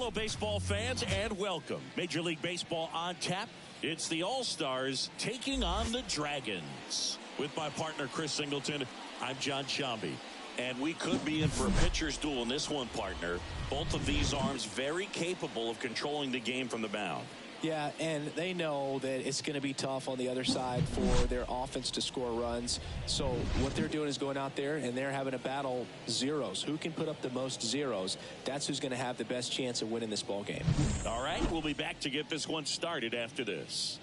Hello, baseball fans, and welcome. Major League Baseball on tap. It's the All-Stars taking on the Dragons. With my partner, Chris Singleton, I'm John Shambi. And we could be in for a pitcher's duel in this one, partner. Both of these arms very capable of controlling the game from the mound. Yeah, and they know that it's going to be tough on the other side for their offense to score runs. So what they're doing is going out there and they're having to battle zeros. Who can put up the most zeros? That's who's going to have the best chance of winning this ball game. All right, we'll be back to get this one started after this.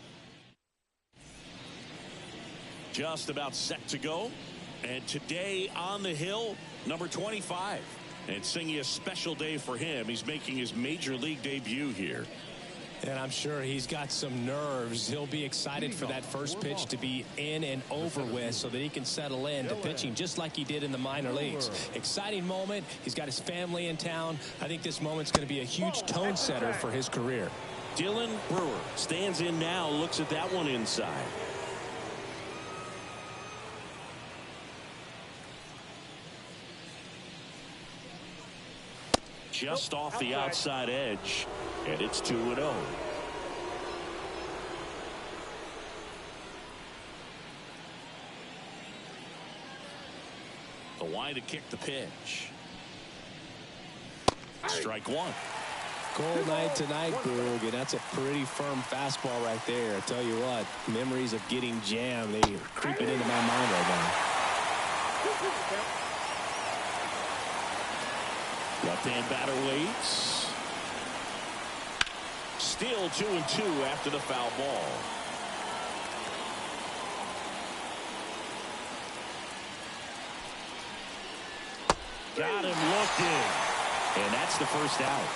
Just about set to go. And today on the hill, number 25. And singing a special day for him. He's making his major league debut here. And I'm sure he's got some nerves. He'll be excited for that first pitch to be in and over with so that he can settle in to pitching just like he did in the minor leagues. Exciting moment. He's got his family in town. I think this moment's going to be a huge tone setter for his career. Dylan Brewer stands in now, looks at that one inside. Just off the outside edge, and it's 2-0. The wide to kick the pitch. Strike one. Cold night tonight, Boog, and that's a pretty firm fastball right there. I tell you what, memories of getting jammed, they are creeping into my mind right now. Left-hand batter waits. Still 2-2 after the foul ball. Got him looking. And that's the first out.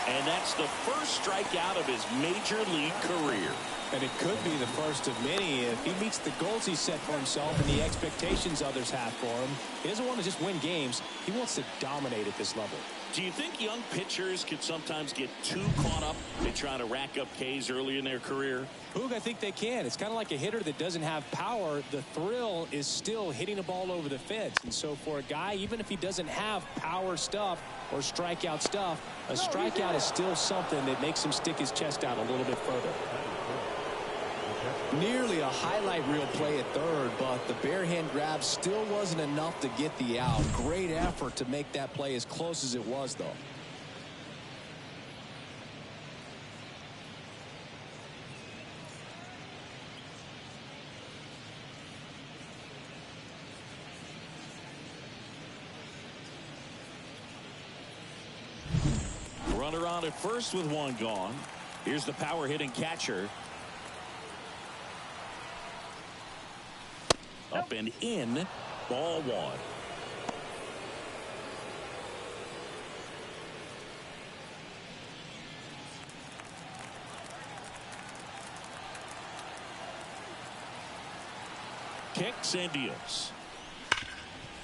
And that's the first strikeout of his major league career. And it could be the first of many if he meets the goals he set for himself and the expectations others have for him. He doesn't want to just win games. He wants to dominate at this level. Do you think young pitchers can sometimes get too caught up in trying to rack up Ks early in their career? Boog, I think they can. It's kind of like a hitter that doesn't have power. The thrill is still hitting a ball over the fence. And so for a guy, even if he doesn't have power stuff or strikeout stuff, a strikeout is still something that makes him stick his chest out a little bit further. Nearly a highlight reel play at third, but the bare hand grab still wasn't enough to get the out. Great effort to make that play as close as it was, though. Runner on at first with one gone. Here's the power hitting catcher. Up and in, ball one. Kicks and deals.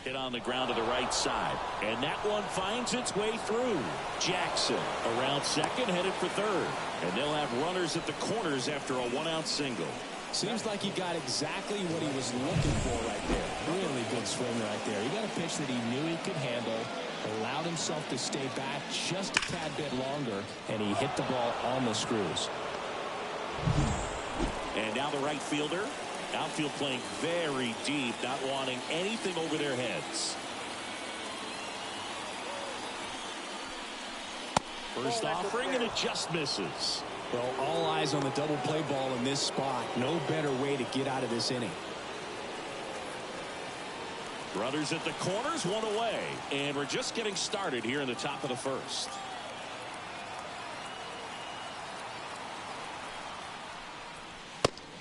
Hit on the ground to the right side. And that one finds its way through. Jackson around second, headed for third. And they'll have runners at the corners after a one-out single. Seems like he got exactly what he was looking for right there. Really good swing right there. He got a pitch that he knew he could handle, allowed himself to stay back just a tad bit longer, and he hit the ball on the screws. And now the right fielder. Outfield playing very deep, not wanting anything over their heads. First offering, and it just misses. Well, all eyes on the double play ball in this spot. No better way to get out of this inning. Runners at the corners, one away. And we're just getting started here in the top of the first.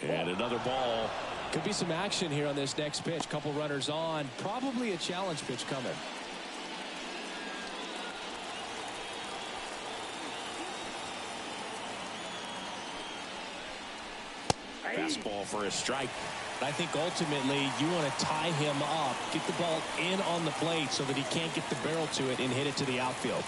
And another ball. Could be some action here on this next pitch. Couple runners on. Probably a challenge pitch coming. Fastball for a strike. I think ultimately you want to tie him up, get the ball in on the plate so that he can't get the barrel to it and hit it to the outfield.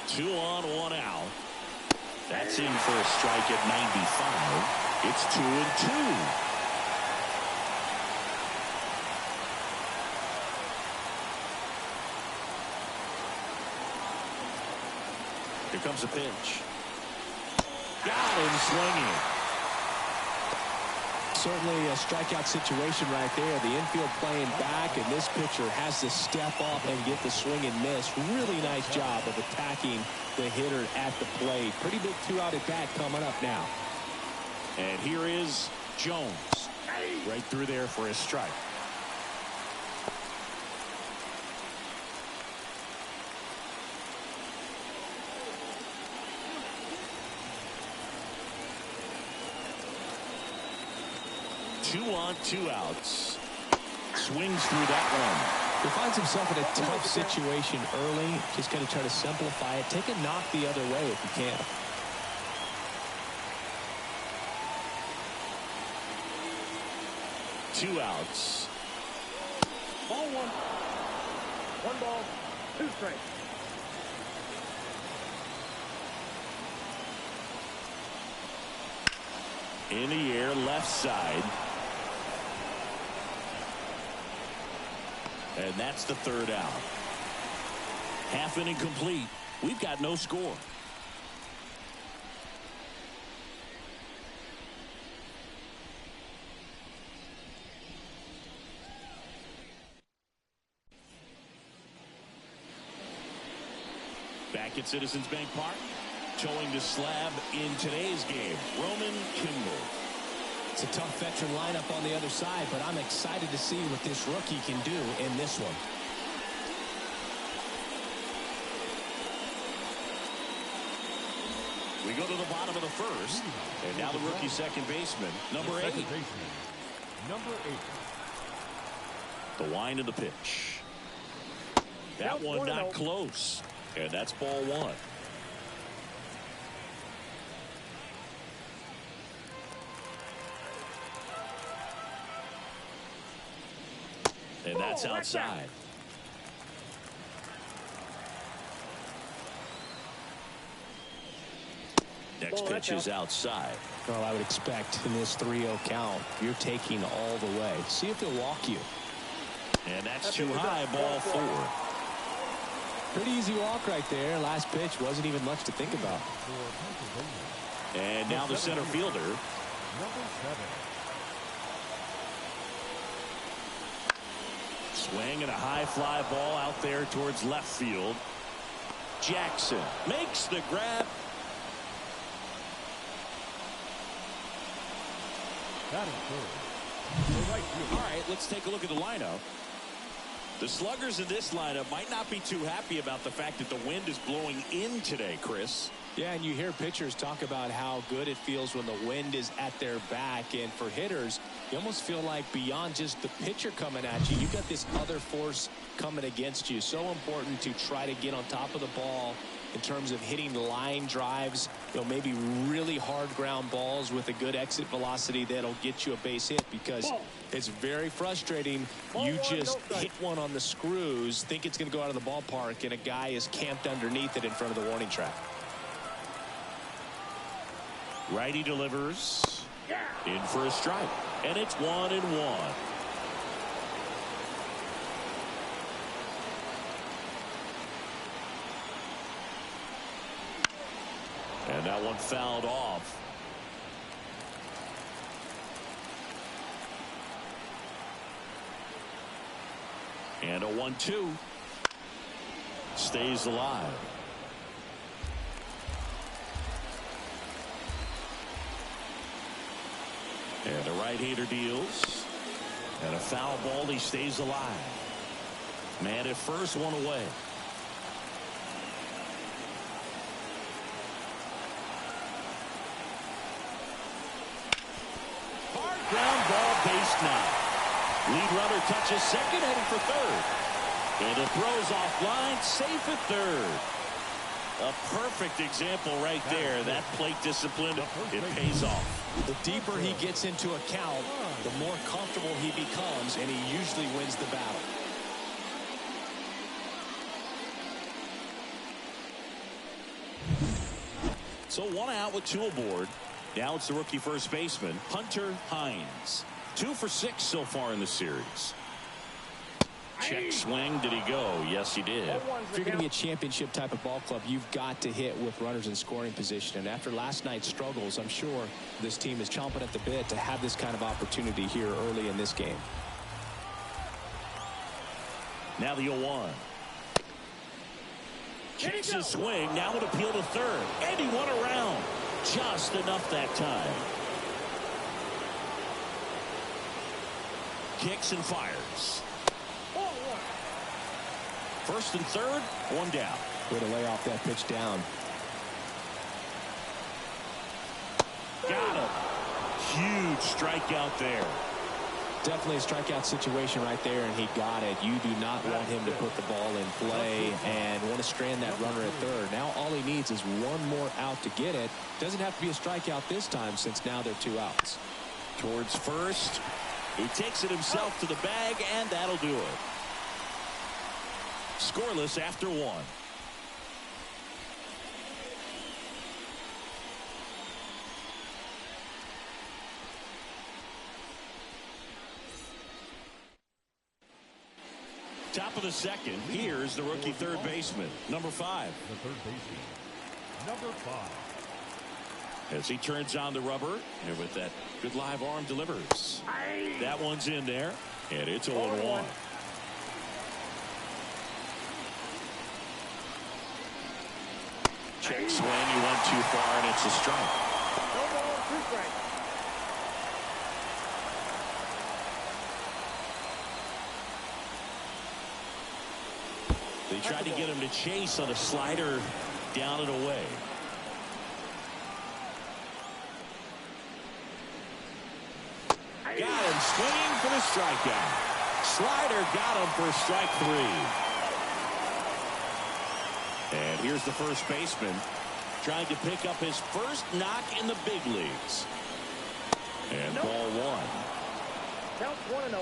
Two on, one out. That's in for a strike at 95. It's 2-2. comes a pitch. Got him swinging. Certainly a strikeout situation right there. The infield playing back, and this pitcher has to step up and get the swing and miss. Really nice job of attacking the hitter at the plate. Pretty big 2-out at bat coming up now. And here is Jones. Right through there for a strike. Two on, 2 outs. Swings through that one. He finds himself in a tough situation early. Just got to try to simplify it. Take a knock the other way if you can. 2 outs. Ball 1. 1 ball, 2 strikes. In the air, left side. And that's the 3rd out. Half inning complete. We've got no score. Back at Citizens Bank Park, towing the slab in today's game, Roman Kimball. It's a tough veteran lineup on the other side, but I'm excited to see what this rookie can do in this one. We go to the bottom of the 1st, and now the rookie second baseman, number 8. Number 8. The wind of the pitch. That one not close, and that's ball 1. And that's outside. Next pitch is outside. Well, I would expect in this 3-0 count, you're taking all the way. See if he'll walk you. And that's too high, ball 4. Pretty easy walk right there. Last pitch wasn't even much to think about. And now the center fielder. Number 7. Swing and a high fly ball out there towards left field. Jackson makes the grab. That is good. All right, let's take a look at the lineup. The sluggers in this lineup might not be too happy about the fact that the wind is blowing in today, Chris. Yeah, and you hear pitchers talk about how good it feels when the wind is at their back. And for hitters, you almost feel like beyond just the pitcher coming at you, you've got this other force coming against you. So important to try to get on top of the ball in terms of hitting line drives, maybe really hard ground balls with a good exit velocity that'll get you a base hit, because it's very frustrating. You just hit one on the screws, think it's going to go out of the ballpark, and a guy is camped underneath it in front of the warning track. Righty delivers in for a strike, and it's 1-1. And that one fouled off. And a 1-2 stays alive. And a right-hander deals. And a foul ball. He stays alive. Man at first, one away. Hard ground ball, base now. Lead runner touches second, heading for third. And it throws offline, safe at third. A perfect example right there. That plate discipline, it pays off. The deeper he gets into a count, the more comfortable he becomes, and he usually wins the battle. So 1 out with 2 aboard. Now it's the rookie first baseman, Hunter Hines. 2 for 6 so far in the series. Check swing. Did he go? Yes, he did. If you're going to be a championship type of ball club, you've got to hit with runners in scoring position. And after last night's struggles, I'm sure this team is chomping at the bit to have this kind of opportunity here early in this game. Now the 0-1. Checks his swing. Now would appeal to third. And he won around. Just enough that time. Kicks and fires. First and third, one down. Way to lay off that pitch down. Got him. Huge strikeout there. Definitely a strikeout situation right there, and he got it. You do not want him to put the ball in play and want to strand that runner at third. Now all he needs is one more out to get it. Doesn't have to be a strikeout this time since now they're 2 outs. Towards first. He takes it himself to the bag, and that'll do it. Scoreless after 1. Top of the second. Here's the rookie third baseman, number 5. The third baseman, number 5. As he turns on the rubber, and with that good live arm delivers. That one's in there, and it's 0-1. Check swing, he went too far, and it's a strike. No ball, 2 strikes. They tried to get him to chase on a slider down and away. Got him swinging for the strikeout. Slider got him for strike 3. And here's the first baseman trying to pick up his first knock in the big leagues. And ball 1. Count 1-0.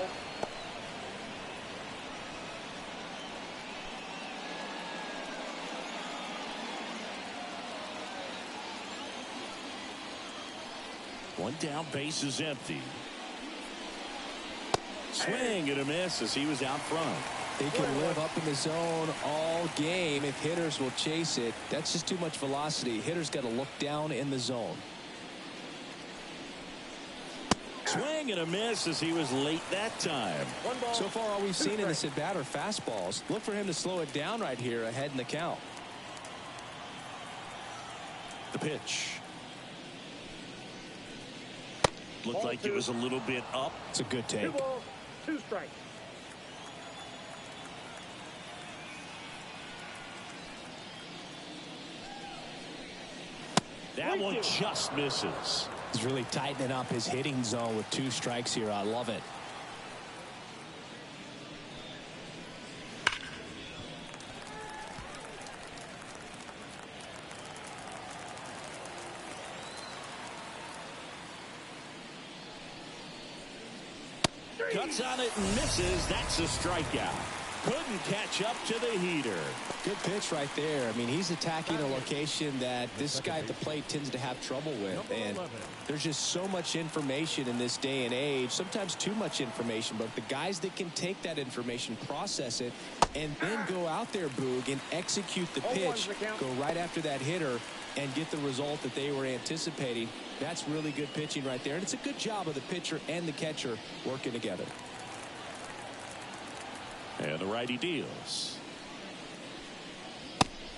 One down, base is empty. Swing and a miss as he was out front. He can live up in the zone all game if hitters will chase it. That's just too much velocity. Hitters got to look down in the zone. Swing and a miss as he was late that time. So far all we've seen in this at bat are fastballs. Look for him to slow it down right here ahead in the count. The pitch. Looked like it was a little bit up. It's a good take. 2 balls, 2 strikes. That one just misses. He's really tightening up his hitting zone with 2 strikes here. I love it. Cuts on it and misses. That's a strikeout. Couldn't catch up to the heater. Good pitch right there. I mean, he's attacking a location that this guy at the plate tends to have trouble with. And there's just so much information in this day and age, sometimes too much information. But the guys that can take that information, process it, and then go out there, Boog, and execute the pitch, go right after that hitter, and get the result that they were anticipating. That's really good pitching right there. And it's a good job of the pitcher and the catcher working together. And the righty deals.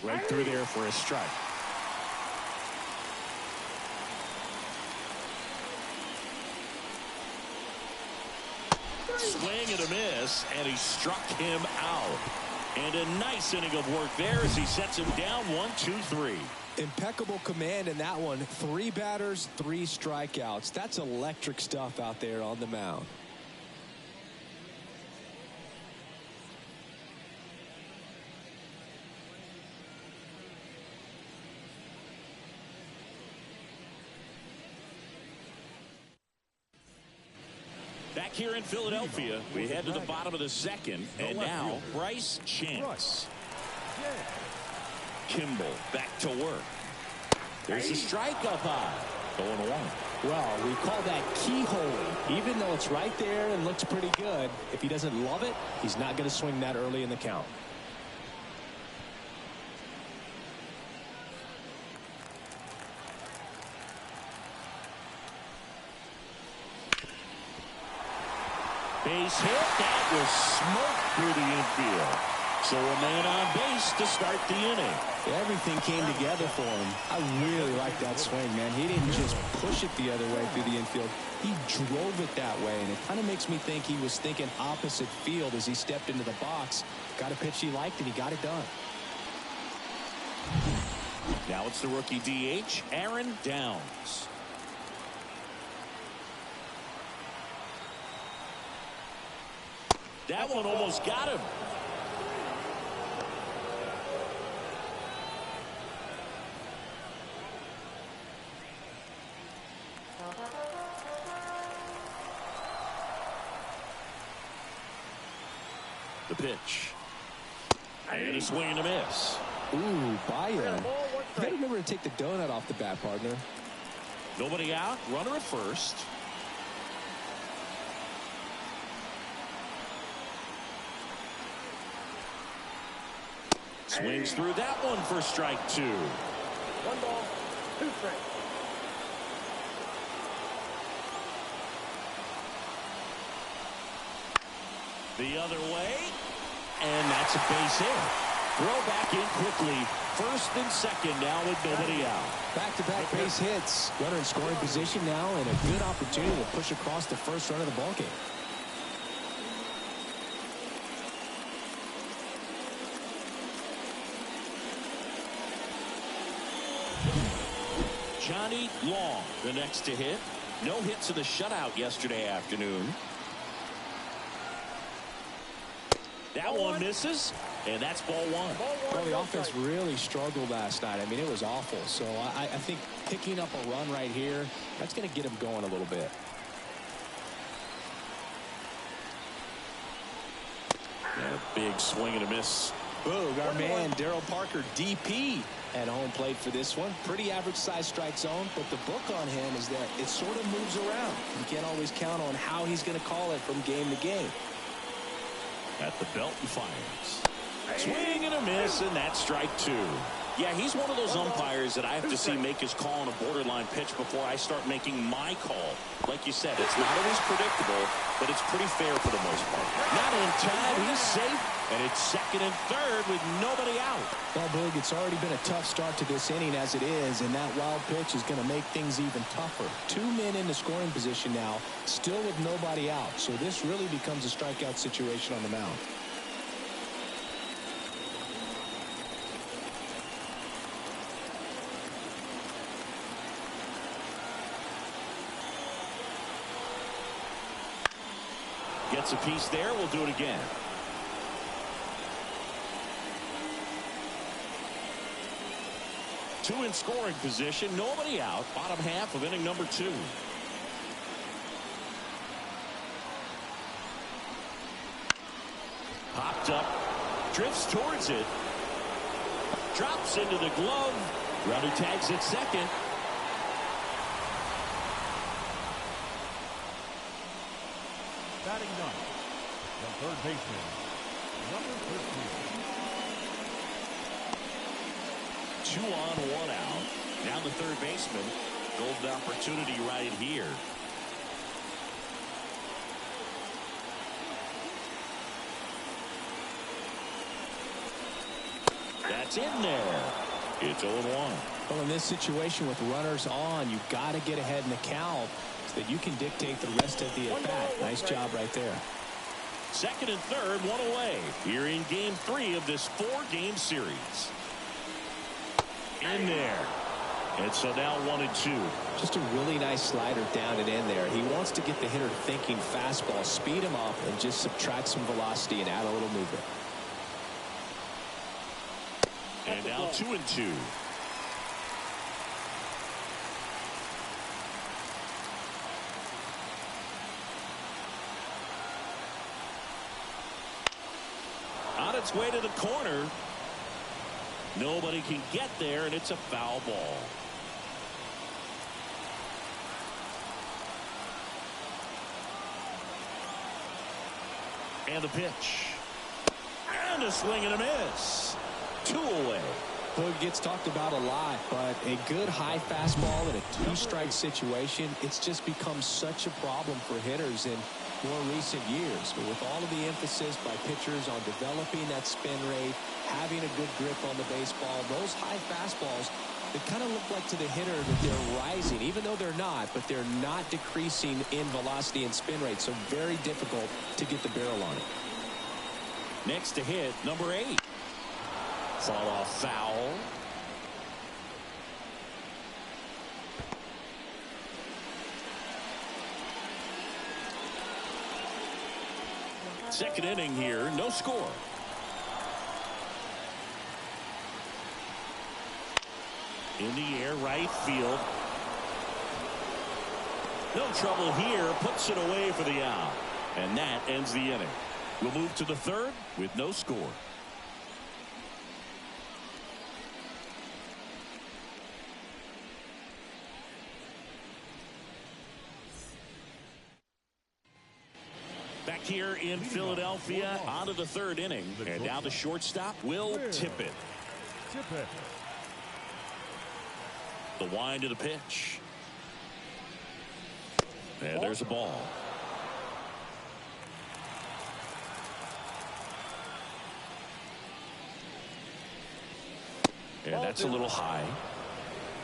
Right through there for a strike. Swing and a miss, and he struck him out. And a nice inning of work there as he sets him down 1-2-3. Impeccable command in that one. 3 batters, 3 strikeouts. That's electric stuff out there on the mound. Back here in Philadelphia, we head to the bottom of the second, and now Bryce Chance. Kimball back to work. There's a strike up high. 0-1. Well, we call that keyholing. Even though it's right there and looks pretty good, if he doesn't love it, he's not going to swing that early in the count. Base hit. That was smoked through the infield. So a man on base to start the inning. Everything came together for him. I really like that swing, man. He didn't just push it the other way through the infield. He drove it that way, and it kind of makes me think he was thinking opposite field as he stepped into the box. Got a pitch he liked, and he got it done. Now it's the rookie DH, Aaron Downs. That one almost got him. The pitch. And a swing and a miss. Ooh, by him. You got to remember to take the donut off the bat, partner. Nobody out. Runner at first. Swings through that one for strike two. 1 ball, 2 strikes. The other way, and that's a base hit. Throw back in quickly. First and second now with nobody out. Back-to-back base hits. Runner in scoring position now, and a good opportunity to push across the first run of the ballgame. Johnny Long, the next to hit. No hits in the shutout yesterday afternoon. That one misses, and that's ball one. Well, the offense really struggled last night. I mean, it was awful. So I think picking up a run right here, that's going to get him going a little bit. And a big swing and a miss. Boog, our man, Darryl Parker, DP, at home plate for this one. Pretty average size strike zone, but the book on him is that it sort of moves around. You can't always count on how he's going to call it from game to game. At the belt and fires. Swing and a miss, and that's strike two. Yeah, he's one of those umpires that I have to see make his call on a borderline pitch before I start making my call. Like you said, it's not always predictable, but it's pretty fair for the most part. Not in time, he's safe, and it's second and third with nobody out. Well, Boog, it's already been a tough start to this inning as it is, and that wild pitch is going to make things even tougher. 2 men in the scoring position now, still with nobody out, so this really becomes a strikeout situation on the mound. Gets a piece there. We'll do it again. Two in scoring position. Nobody out. Bottom half of inning number 2. Popped up. Drifts towards it. Drops into the glove. Runner tags at second. Batting ninth, the third baseman, number 13. 2 on, 1 out. Now the third baseman. Golden opportunity right here. That's in there. It's 0-1. Well, in this situation with runners on, you've got to get ahead in the count so that you can dictate the rest of the at-bat. Nice job right there. Second and third, 1 away. Here in game 3 of this 4-game series. In there. And so now 1-2. Just a really nice slider down and in there. He wants to get the hitter thinking fastball, speed him up, and just subtract some velocity and add a little movement. And now 2-2. On its way to the corner. Nobody can get there, and it's a foul ball. And the pitch. And a swing and a miss. 2 away. Hook gets talked about a lot, but a good high fastball in a 2-strike situation, it's just become such a problem for hitters in more recent years. But with all of the emphasis by pitchers on developing that spin rate, having a good grip on the baseball, those high fastballs, they kind of look like to the hitter that they're rising, even though they're not, but they're not decreasing in velocity and spin rate. So very difficult to get the barrel on it. Next to hit, number 8. Fought off foul. Second inning here, no score. In the air, right field. No trouble here, puts it away for the out. And that ends the inning. We'll move to the third with no score. Back here in Philadelphia, on to the third inning. And now the shortstop, Will Tippett. The wind to the pitch. And there's a ball. And that's a little high.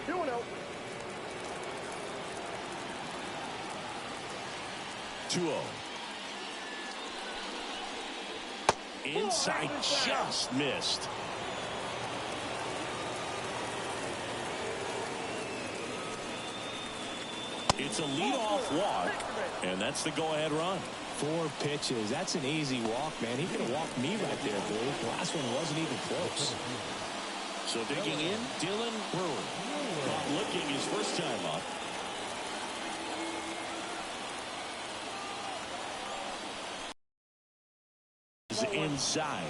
2-0. 2-0. Inside, just missed. It's a leadoff walk, and that's the go-ahead run. 4 pitches. That's an easy walk, man. He could have walked me right there, Blue. The last one wasn't even close. So digging in, Dylan Brewer. Not looking his first time up. Inside.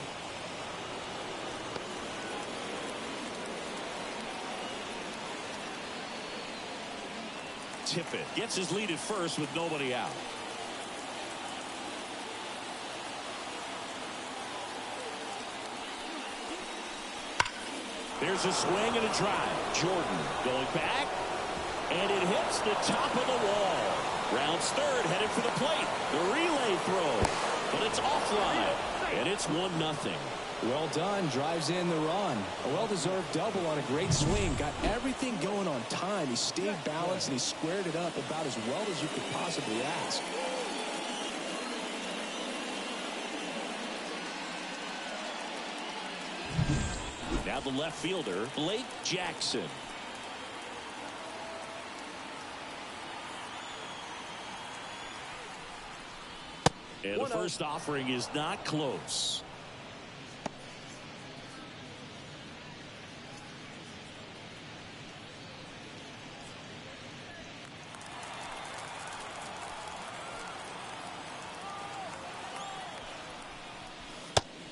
Tippett gets his lead at first with nobody out. There's a swing and a drive. Jordan going back, and it hits the top of the wall. Rounds third, headed for the plate. The relay throw, but it's offline. And it's 1-0. Well done. Drives in the run. A well-deserved double on a great swing. Got everything going on time. He stayed balanced and he squared it up about as well as you could possibly ask. Now the left fielder, Blake Jackson. And the first offering is not close.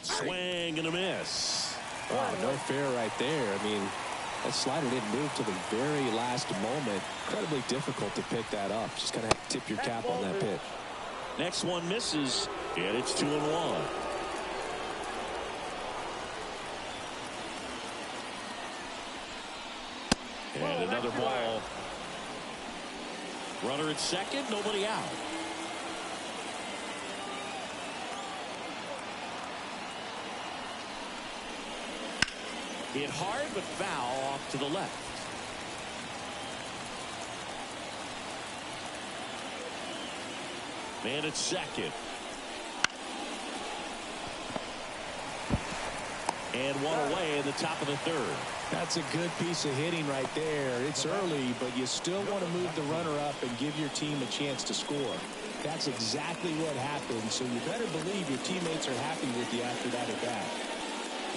Swing and a miss. Wow, no fair right there. I mean, that slider didn't move to the very last moment. Incredibly difficult to pick that up. Just kind of have to tip your cap on that pitch. Next one misses, and it's 2-1. And another ball. Runner at second, nobody out. Hit hard, but foul off to the left. Man at second. And one away in the top of the third. That's a good piece of hitting right there. It's early, but you still want to move the runner up and give your team a chance to score. That's exactly what happened, so you better believe your teammates are happy with you after that at bat.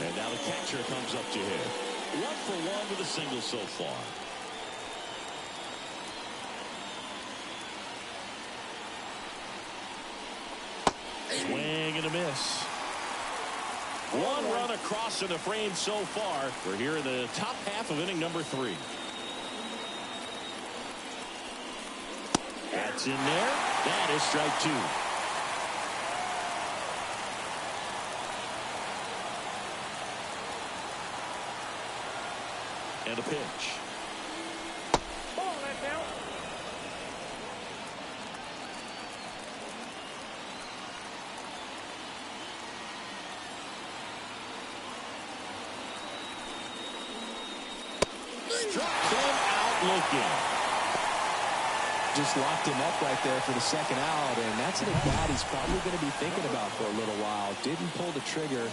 And now the catcher comes up to hit. 1 for 1 with a single so far. Swing and a miss. 1 run across in the frame so far. We're here in the top half of inning number 3. That's in there. That is strike 2. And a pitch. Ball that now. Struck him out looking. Just locked him up right there for the second out, and that's an at-bat he's probably going to be thinking about for a little while. Didn't pull the trigger.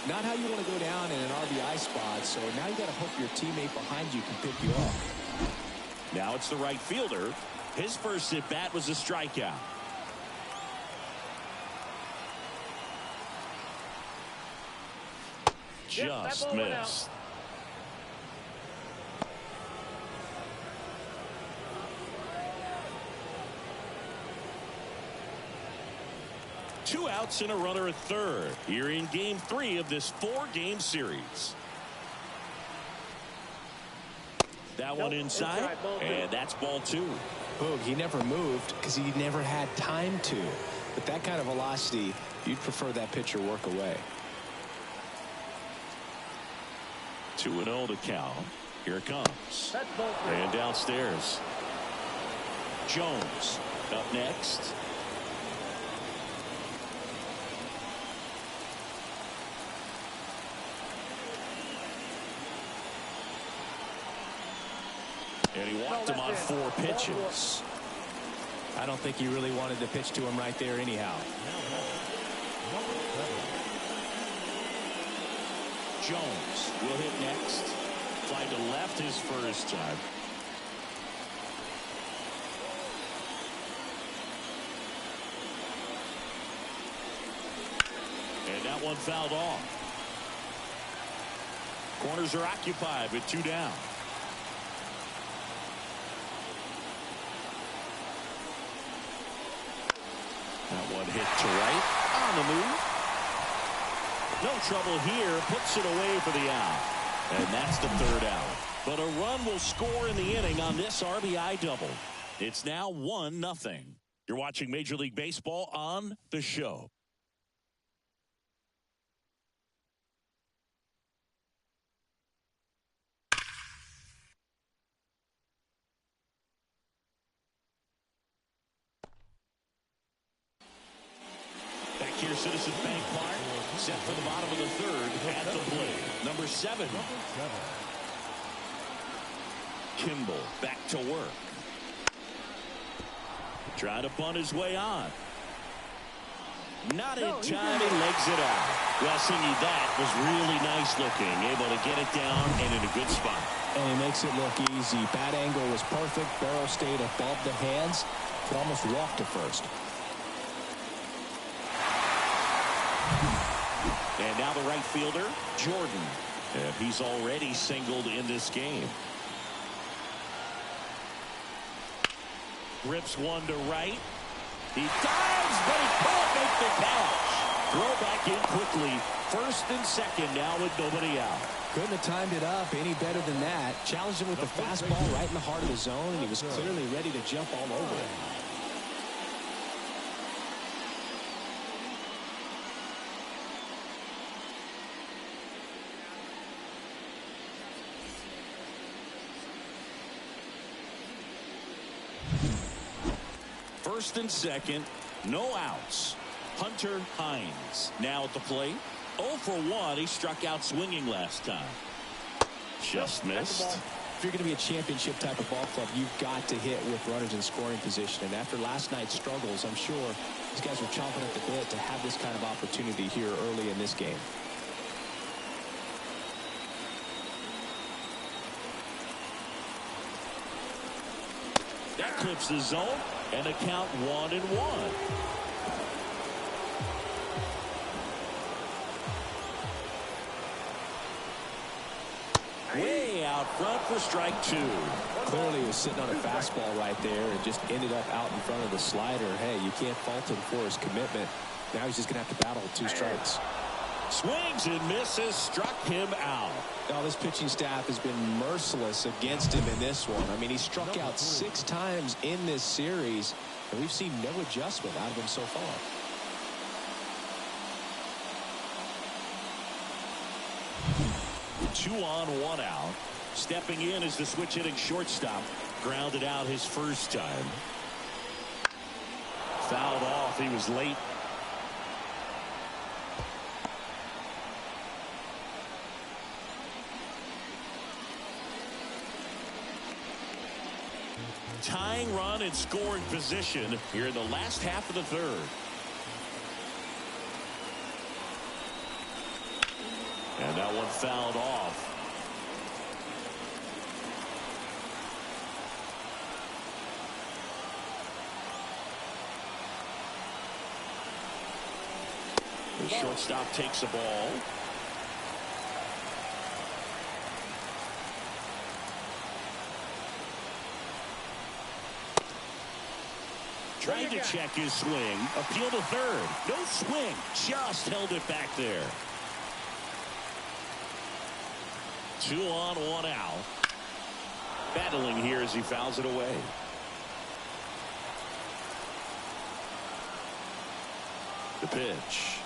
Not how you want to go down in an RBI spot, so now you got to hope your teammate behind you can pick you up. Now it's the right fielder. His first at-bat was a strikeout. Just missed. Two outs and a runner at third here in game 3 of this 4-game series. That one inside, and that's ball 2. Boog, he never moved because he never had time to. With that kind of velocity, you'd prefer that pitcher work away. 2-0 to count. Here it comes. And downstairs. Jones up next. And he walked him on 4 pitches. I don't think he really wanted to pitch to him right there anyhow. Jones will hit next. Fly to left his first time. And that one fouled off. Corners are occupied with 2 down. That one hit to right. On the move. No trouble here. Puts it away for the out. And that's the 3rd out. But a run will score in the inning on this RBI double. It's now 1-0. You're watching Major League Baseball on The Show. Here, Citizens Bank Park, set for the bottom of the 3rd. At the plate, number 7. Kimball back to work. Trying to bunt his way on. Not in time, he legs it out. Well, Singy, that was really nice looking. Able to get it down and in a good spot. And he makes it look easy. Bat angle was perfect. Barrel stayed above the hands. Could almost walk to first. And now the right fielder, Jordan. And he's already singled in this game. Rips one to right. He dives, but he can't make the catch. Throw back in quickly. 1st and 2nd now with nobody out. Couldn't have timed it up any better than that. Challenged him with the fastball right in the heart of the zone, and he was clearly ready to jump all over it. First and 2nd, no outs. Hunter Hines now at the plate. 0 for 1. He struck out swinging last time. Just missed. If you're going to be a championship type of ball club, you've got to hit with runners in scoring position. And after last night's struggles, I'm sure these guys are chomping at the bit to have this kind of opportunity here early in this game. That clips the zone, and a count 1-1. Way out front for strike 2. Clearly he was sitting on a fastball right there and just ended up out in front of the slider. Hey, you can't fault him for his commitment. Now he's just going to have to battle with 2 strikes. Swings and misses, struck him out. Now this pitching staff has been merciless against him in this one. I mean, he struck out 6 times in this series, and we've seen no adjustment out of him so far. Two on, 1 out. Stepping in is the switch hitting shortstop. Grounded out his first time. Fouled off. He was late. Tying run in scoring position here in the last half of the third. And that one fouled off. The shortstop takes the ball. Trying to check his swing. Appeal to third. No swing. Just held it back there. 2 on, 1 out. Battling here as he fouls it away. The pitch.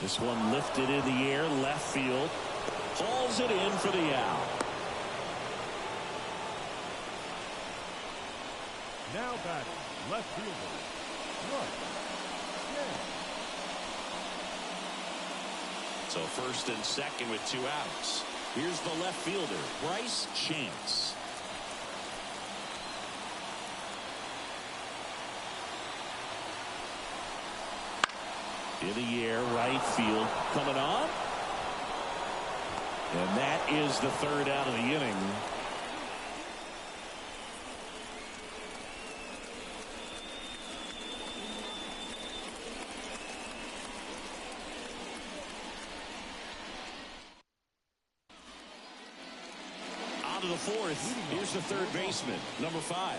This one lifted in the air, left field. Hauls it in for the out. Now batting, left fielder, So first and second with 2 outs. Here's the left fielder, Bryce Chance. In the air, right field, coming on. And that is the 3rd out of the inning. On to the 4th. Here's the 3rd baseman, number 5.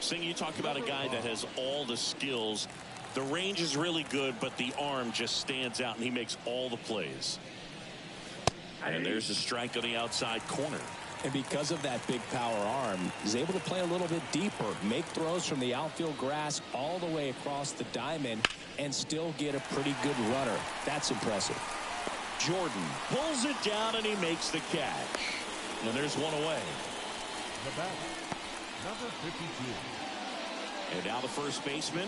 Sing, you talk about a guy that has all the skills. The range is really good, but the arm just stands out, and he makes all the plays. And there's a strike on the outside corner. And because of that big power arm, he's able to play a little bit deeper, make throws from the outfield grass all the way across the diamond, and still get a pretty good runner. That's impressive. Jordan pulls it down, and he makes the catch. And there's one away. The batter, number 52. And now the first baseman.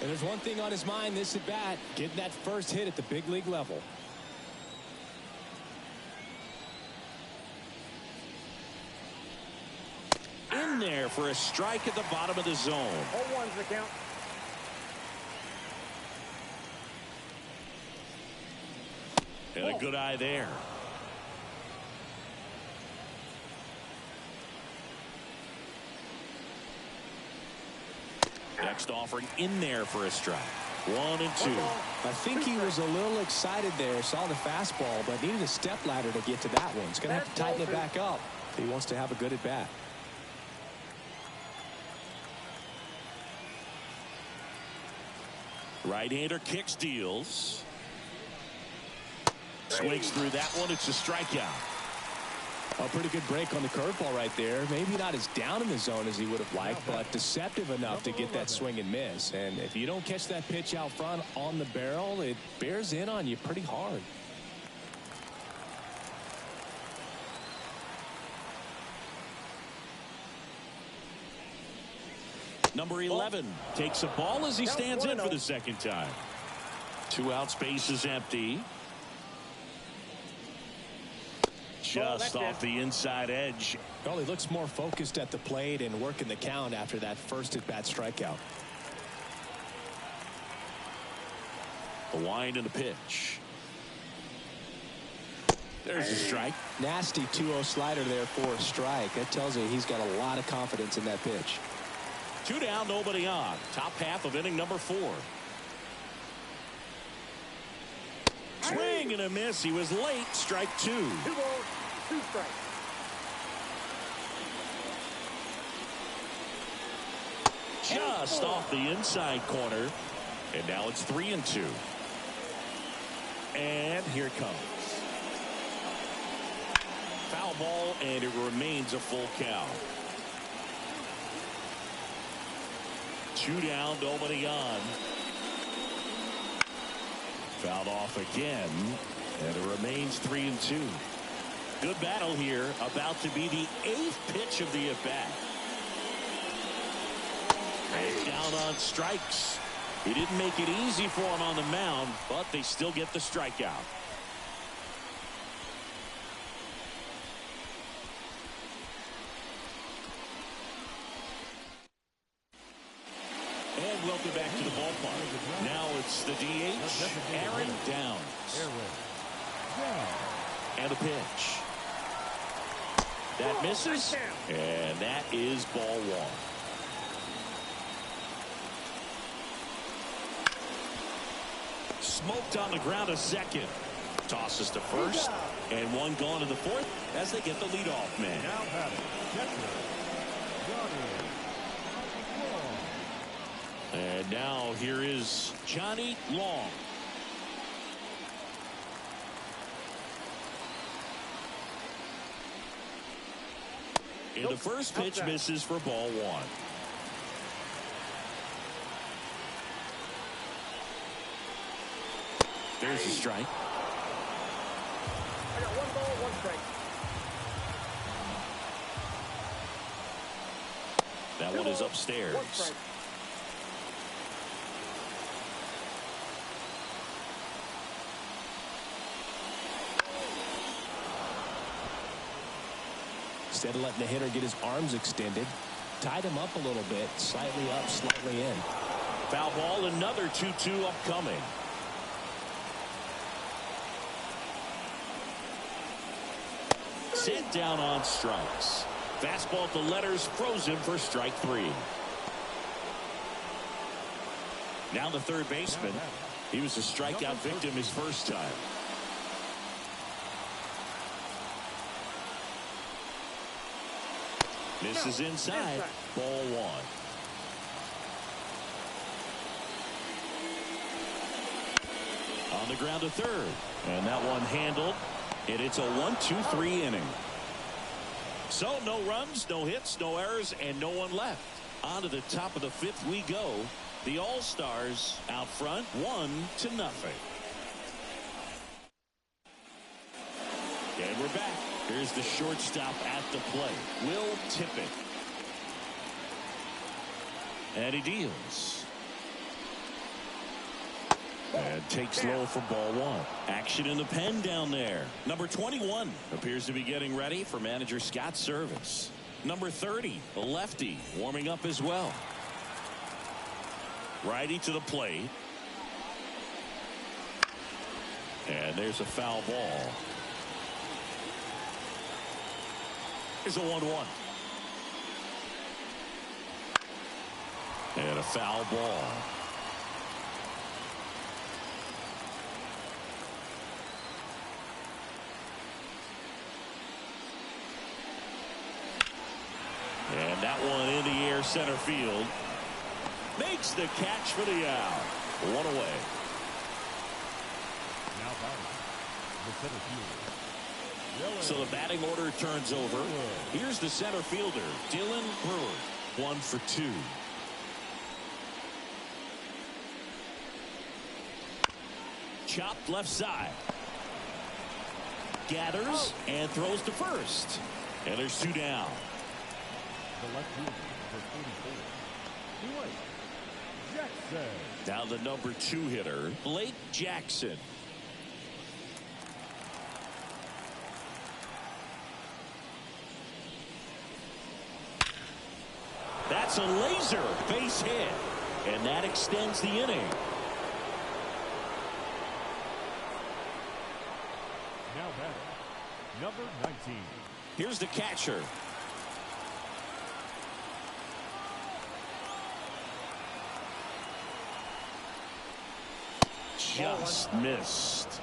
And there's one thing on his mind this at bat, getting that first hit at the big league level. In there for a strike at the bottom of the zone. 0-1's the count. And a good eye there. Next offering in there for a strike. 1 and 2. I think he was a little excited there, saw the fastball, but needed a step ladder to get to that one. He's going to have to tighten it back up if he wants to have a good at bat. Right-hander kicks, deals. Swings through that one. It's a strikeout. A pretty good break on the curveball right there. Maybe not as down in the zone as he would have liked, but deceptive enough to get that swing and miss. And if you don't catch that pitch out front on the barrel, it bears in on you pretty hard. Number 11 takes a ball as he stands in for the second time. 2 outs, base is empty. Just off the inside edge. Well, he looks more focused at the plate and working the count after that first at-bat strikeout. The wind and the pitch. There's a strike. Nasty 2-0 slider there for a strike. That tells you he's got a lot of confidence in that pitch. 2 down, nobody on. Top half of inning number 4. Swing and a miss. He was late. Strike 2. 2 balls, 2 strikes. Just off the inside corner. And now it's 3 and 2. And here it comes. Foul ball, and it remains a full count. 2 down, nobody on. Fouled off again, and it remains 3 and 2. Good battle here. About to be the 8th pitch of the at-bat. And down on strikes. He didn't make it easy for him on the mound, but they still get the strikeout. And welcome back to the ballpark. Now it's the DH, Aaron Downs. And a pitch. That misses, and that is ball 1. Smoked on the ground a second. Tosses to first, and 1 gone in the 4th as they get the leadoff man. Now batting, And now here is Johnny Long. And the first pitch misses for ball 1. There's a strike. I got 1 ball, 1 strike. That one is upstairs. 1 strike. Instead of letting the hitter get his arms extended, tied him up a little bit, slightly up, slightly in. Foul ball, another 2-2 upcoming. Sent down on strikes. Fastball at the letters, frozen for strike 3. Now the third baseman. He was a strikeout victim his first time. Misses inside. Ball 1. On the ground to third. And that one handled. And it's a 1-2-3 inning. So no runs, no hits, no errors, and no one left. On to the top of the 5th we go. The All-Stars out front 1-0. And we're back. Here's the shortstop at the plate. Will Tippett. And he deals. And takes low for ball 1. Action in the pen down there. Number 21 appears to be getting ready for manager Scott's service. Number 30, the lefty, warming up as well. Righty to the plate. And there's a foul ball. Here's a 1-1. And a foul ball. And that one in the air center field. Makes the catch for the out. 1 away. Now batting, the center fielder. So the batting order turns over. Here's the center fielder, Dylan Brewer. 1 for 2. Chopped left side. Gathers and throws to first. And there's 2 down. The left fielder, number 44. Blake Jackson. Now the number 2 hitter, Blake Jackson. That's a laser base hit. And that extends the inning. Now batting, number 19. Here's the catcher. Just missed.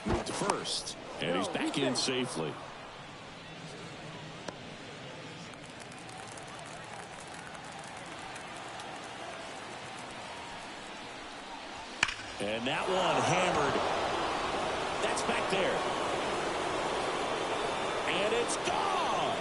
Moved to first, and he's back in safely. And that one hammered. That's back there. And it's gone.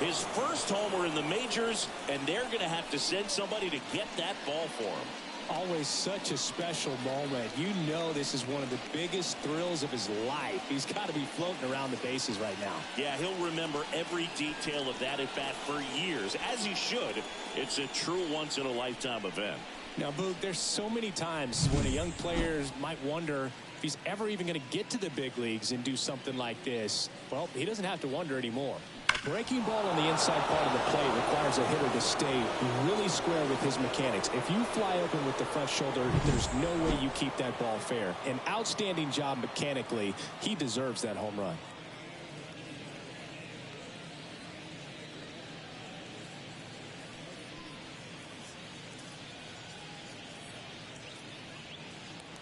His first homer in the majors, and they're going to have to send somebody to get that ball for him. Always such a special moment. You know this is one of the biggest thrills of his life. He's got to be floating around the bases right now. Yeah, he'll remember every detail of that at bat for years, as he should. It's a true once-in-a-lifetime event. Now, Boog, there's so many times when a young player might wonder if he's ever even going to get to the big leagues and do something like this. Well, he doesn't have to wonder anymore. A breaking ball on the inside part of the plate requires a hitter to stay really square with his mechanics. If you fly open with the front shoulder, there's no way you keep that ball fair. An outstanding job mechanically. He deserves that home run.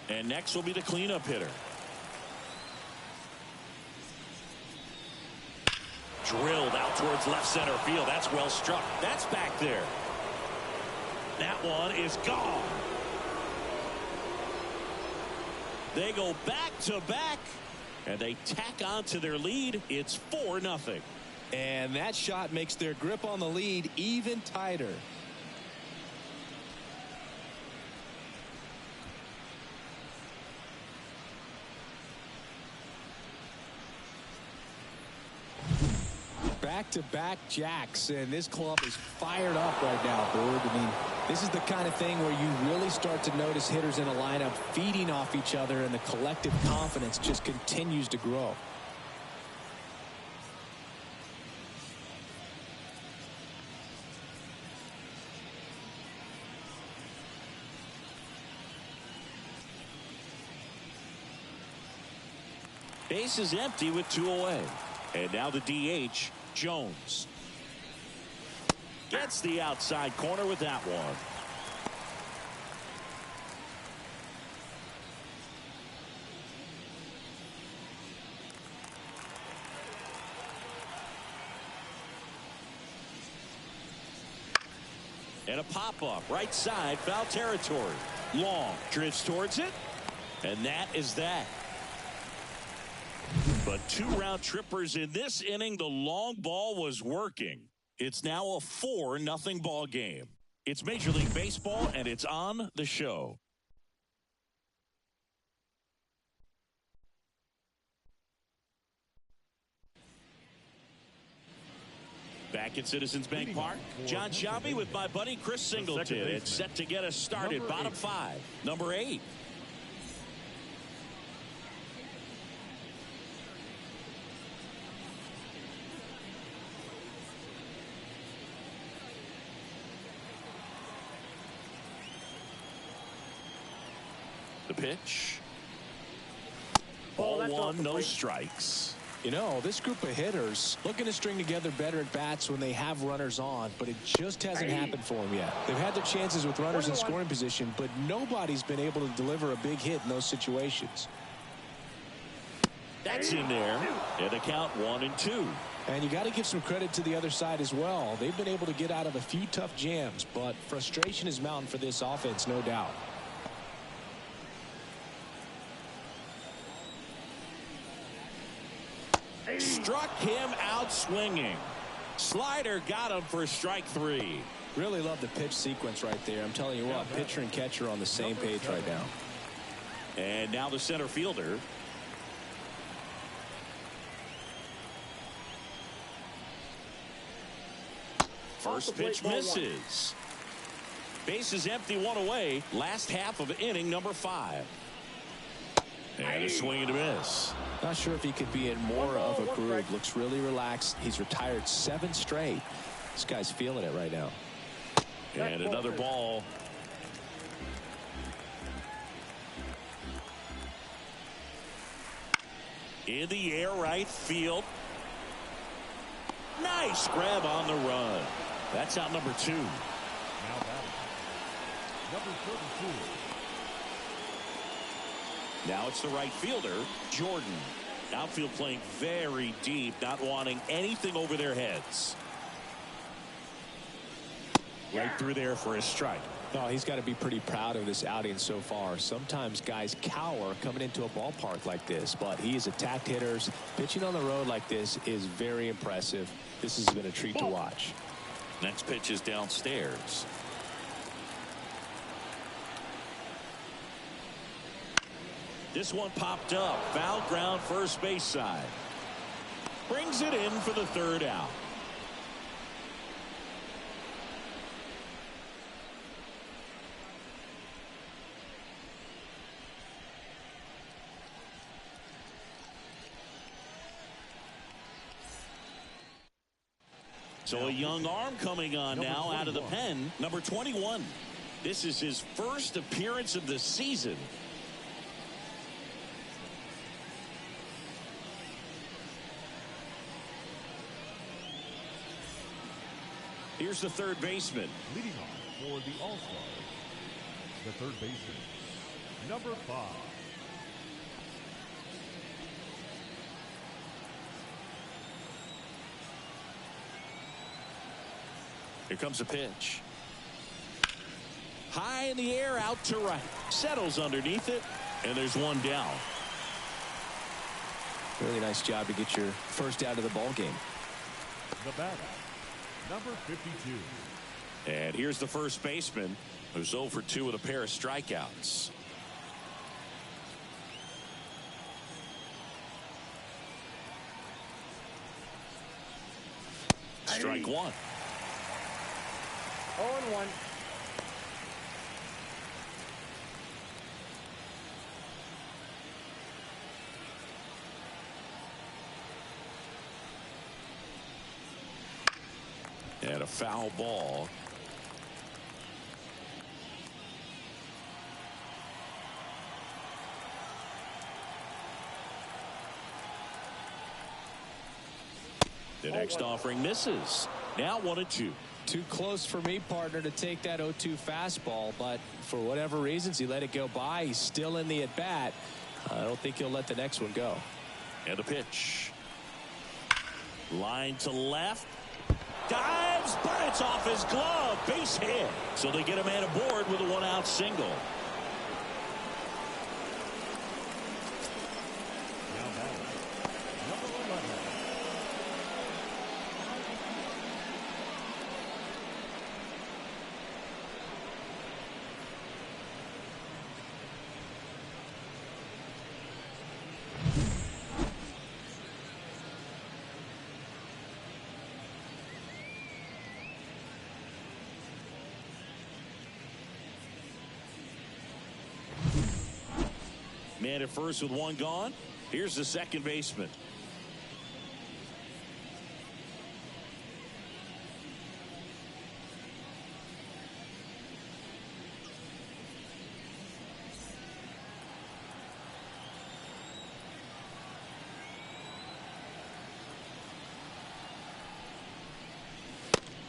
And next will be the cleanup hitter. Drilled out towards left center field. That's well struck. That's back there. That one is gone. They go back to back, and they tack on to their lead. It's 4-0. And that shot makes their grip on the lead even tighter. Back-to-back jacks, and this club is fired up right now, Boog. I mean, this is the kind of thing where you really start to notice hitters in a lineup feeding off each other, and the collective confidence just continues to grow. Base is empty with 2 away. And now the DH, Jones. Gets the outside corner with that one. And a pop-up, right side, foul territory. Long drifts towards it, and that is that. But 2 round trippers in this inning. The long ball was working. It's now a 4-0 ball game. It's Major League Baseball, and it's on the show. Back at Citizens Bank Park, John Shambi with my buddy Chris Singleton. It's set to get us started. Bottom 5, number 8. The pitch. Ball 1, no strikes. You know, this group of hitters looking to string together better at bats when they have runners on, but it just hasn't happened for them yet. They've had their chances with runners in scoring position, but nobody's been able to deliver a big hit in those situations. That's in there. And the count 1-2. And you got to give some credit to the other side as well. They've been able to get out of a few tough jams, but frustration is mounting for this offense, no doubt. Struck him out swinging. Slider got him for strike 3. Really love the pitch sequence right there. I'm telling you what, pitcher and catcher are on the same page right now. And now the center fielder. First pitch misses. Base is empty, 1 away. Last half of inning number 5. And a swing and a miss. Not sure if he could be in more of a groove. Looks really relaxed. He's retired 7 straight. This guy's feeling it right now. And another ball. In the air, right field. Nice grab on the run. That's out number 2. Now batting, number 32. Now it's the right fielder, Jordan. Outfield playing very deep, not wanting anything over their heads. Right through there for a strike. Oh, he's got to be pretty proud of this outing so far. Sometimes guys cower coming into a ballpark like this, but he has attacked hitters. Pitching on the road like this is very impressive. This has been a treat to watch. Next pitch is downstairs. This one popped up. Foul ground first base side. Brings it in for the third out. So a young arm coming on now out of the pen. Number 21. This is his first appearance of the season. Here's the third baseman. Leading off for the All-Stars, the third baseman, number 5. Here comes a pitch. High in the air, out to right. Settles underneath it, and there's one down. Really nice job to get your first out of the ball game. The batter, number 52. And here's the first baseman, who's 0 for 2 with a pair of strikeouts. Strike one. 0-1. And a foul ball. The next offering misses. Now 1-2. Too close for me, partner, to take that 0-2 fastball, but for whatever reasons he let it go by. He's still in the at-bat. I don't think he'll let the next one go. And a pitch. Line to left. Dives, but it's off his glove. Base hit. So they get a man aboard with a one-out single. Now batting, number 11. Man at first with one gone. Here's the second baseman.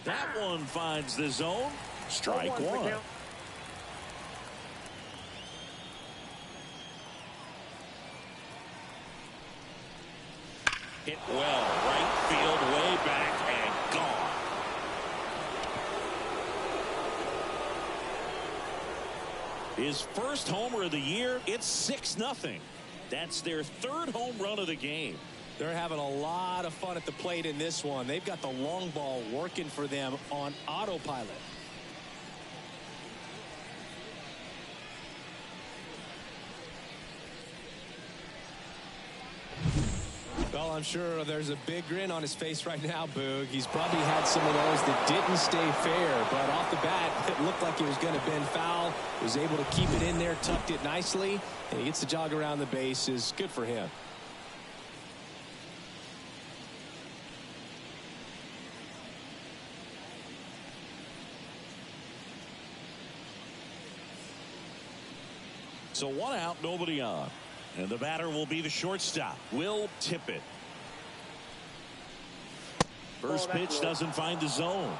That one finds the zone. Strike one. Hit well, right field, way back, and gone. His first homer of the year. It's 6-0. That's their third home run of the game. They're having a lot of fun at the plate in this one. They've got the long ball working for them on autopilot. Well, I'm sure there's a big grin on his face right now, Boog. He's probably had some of those that didn't stay fair, but off the bat, it looked like it was going to bend foul. Was able to keep it in there, tucked it nicely, and he gets the jog around the bases. Good for him. So one out, nobody on. And the batter will be the shortstop, Will Tippett. First pitch doesn't find the zone.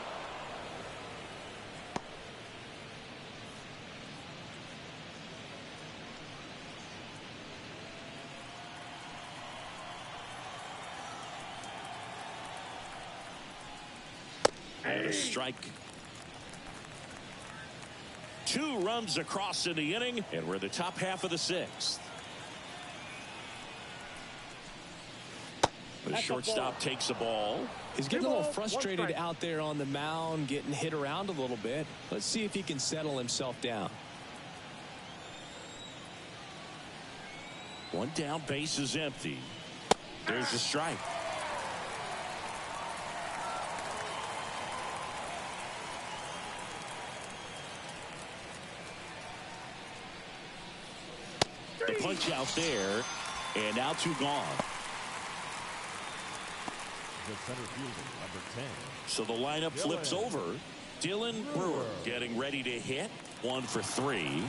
And a strike. 2 runs across in the inning, and we're the top half of the 6th. The shortstop takes the ball. He's getting a little frustrated out there on the mound, getting hit around a little bit. Let's see if he can settle himself down. 1 down, base is empty. There's a strike. The punch out there, and now 2 gone. The center fielder, number 10. So the lineup flips over. Dylan Brewer getting ready to hit. 1 for 3.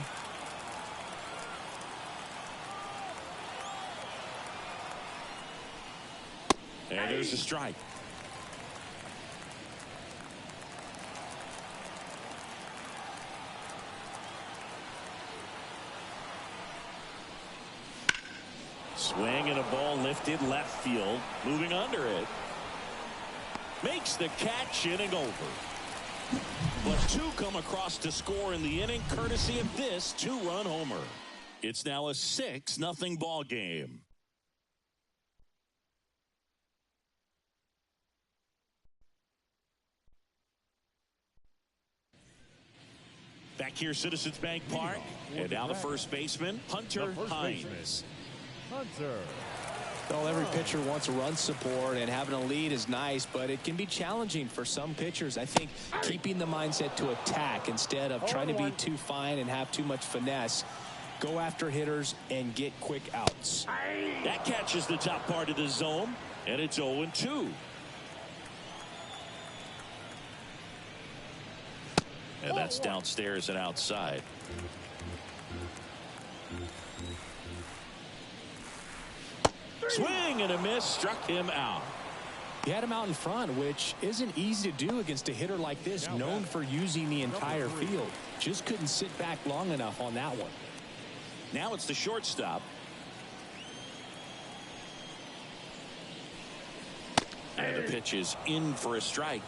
And there's a strike. Swing and a ball lifted left field. Moving under it. Makes the catch, inning over. But 2 come across to score in the inning, courtesy of this 2-run homer. It's now a 6-0 ball game. Back here, Citizens Bank Park, and now the first baseman, Hunter Hines. Hunter. Well, every pitcher wants run support, and having a lead is nice, but it can be challenging for some pitchers. I think keeping the mindset to attack instead of trying to be too fine and have too much finesse. Go after hitters and get quick outs. That catches the top part of the zone, and it's 0-2. And that's downstairs and outside. Swing and a miss, struck him out. He had him out in front, which isn't easy to do against a hitter like this, known for using the entire field. Just couldn't sit back long enough on that one. Now it's the shortstop. And the pitch is in for a strike.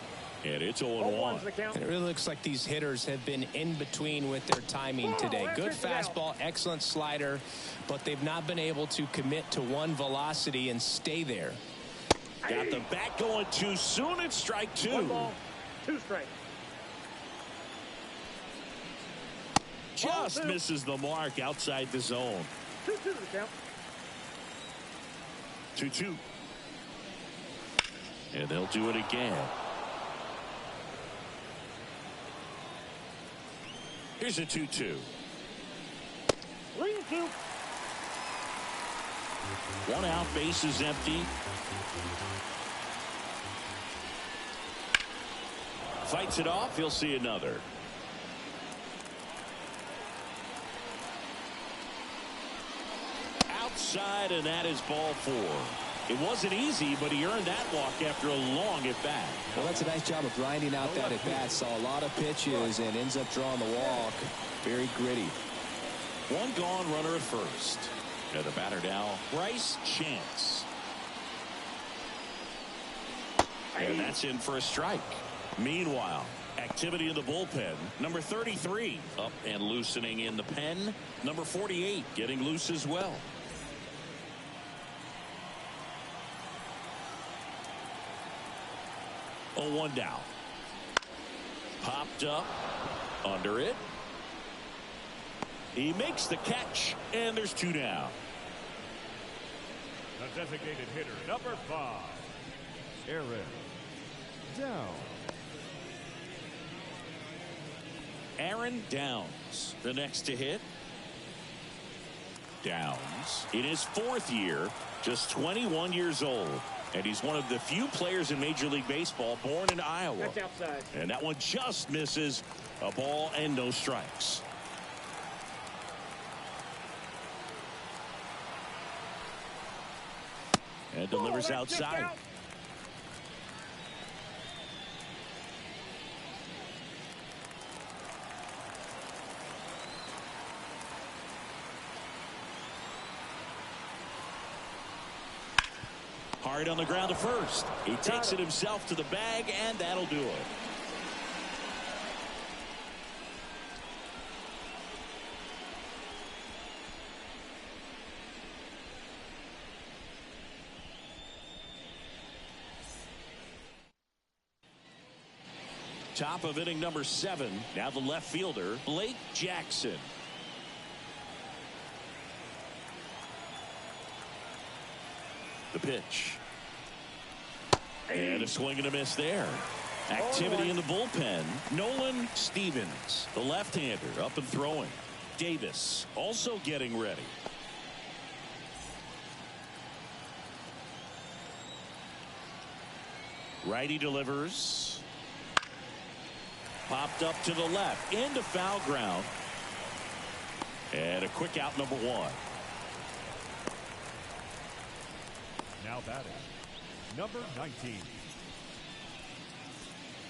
And it's 0-1. And it really looks like these hitters have been in between with their timing today. Good fastball, excellent slider, but they've not been able to commit to one velocity and stay there. Got the bat going too soon. It's strike 2. 1 ball, 2 strikes. Just misses the mark outside the zone. 2-2 to the count. 2-2. And they'll do it again. Here's a 2-2. Lean 2. 1 out, base is empty. Fights it off. He'll see another. Outside, and that is ball 4. It wasn't easy, but he earned that walk after a long at-bat. Well, that's a nice job of grinding out that at-bat. Saw a lot of pitches and ends up drawing the walk. Very gritty. 1 gone, runner at first. And the batter now, Bryce Chance. And that's in for a strike. Meanwhile, activity in the bullpen. Number 33 up and loosening in the pen. Number 48 getting loose as well. 0-1 down. Popped up. Under it. He makes the catch, and there's 2 down. The designated hitter, number 5, Aaron Down. Aaron Downs, the next to hit. Downs in his 4th year, just 21 years old. And he's one of the few players in Major League Baseball born in Iowa. That's outside. And that one just misses. A ball and no strikes. And delivers outside. Hard on the ground to first. He takes it himself to the bag, and that'll do it. Top of inning number 7. Now the left fielder, Blake Jackson. The pitch. And a swing and a miss there. Activity in the bullpen. Nolan Stevens, the left-hander, up and throwing. Davis also getting ready. Righty delivers. Popped up to the left into foul ground. And a quick out, number 1. Now batting, number 19.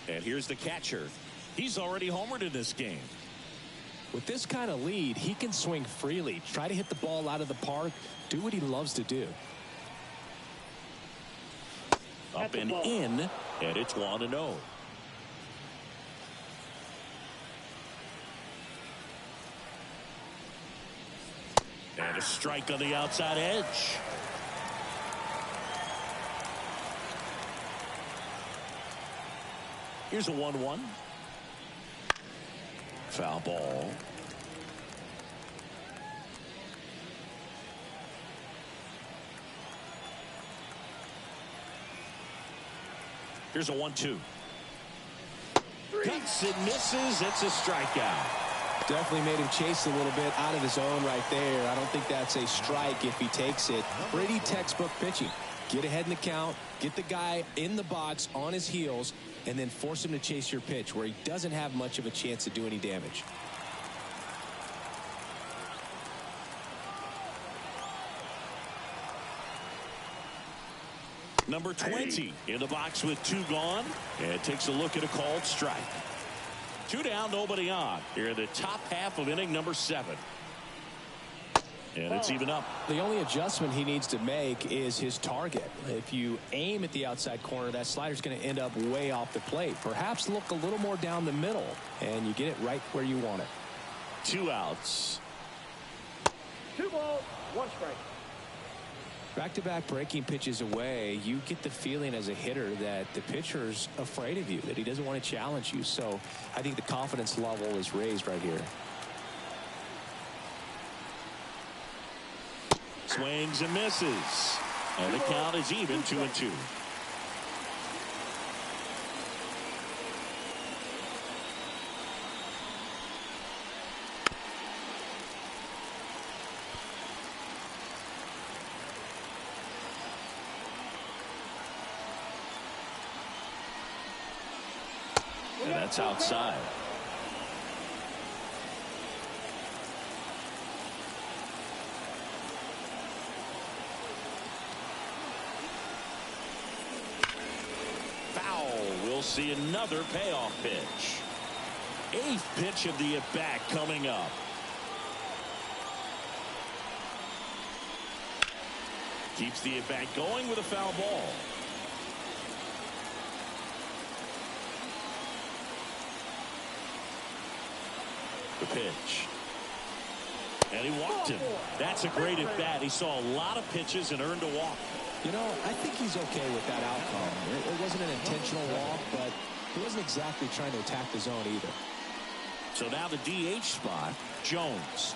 And here's the catcher. He's already homered in this game. With this kind of lead, he can swing freely, try to hit the ball out of the park, do what he loves to do. Up and in, and it's 1-0. And a strike on the outside edge. Here's a 1-1. Foul ball. Here's a 1-2. Cuts and misses. It's a strikeout. Definitely made him chase a little bit out of his zone right there. I don't think that's a strike if he takes it. Pretty textbook pitching. Get ahead in the count, get the guy in the box on his heels, and then force him to chase your pitch where he doesn't have much of a chance to do any damage. Number 20 in the box with 2 gone, and takes a look at a called strike. 2 down, nobody on. Here in the top half of inning number 7. And it's even up. The only adjustment he needs to make is his target. If you aim at the outside corner, that slider's going to end up way off the plate. Perhaps look a little more down the middle, and you get it right where you want it. 2 outs. 2 balls, 1 strike. Back-to-back breaking pitches away, you get the feeling as a hitter that the pitcher's afraid of you, that he doesn't want to challenge you. So I think the confidence level is raised right here. Swings and misses. And the count is even, 2-2. And that's outside. Foul. We'll see another payoff pitch. 8th pitch of the at-bat coming up. Keeps the at-bat going with a foul ball. The pitch. And he walked him. That's a great at-bat. He saw a lot of pitches and earned a walk. You know, I think he's okay with that outcome. It wasn't an intentional walk, but he wasn't exactly trying to attack the zone either. So now the DH spot, Jones.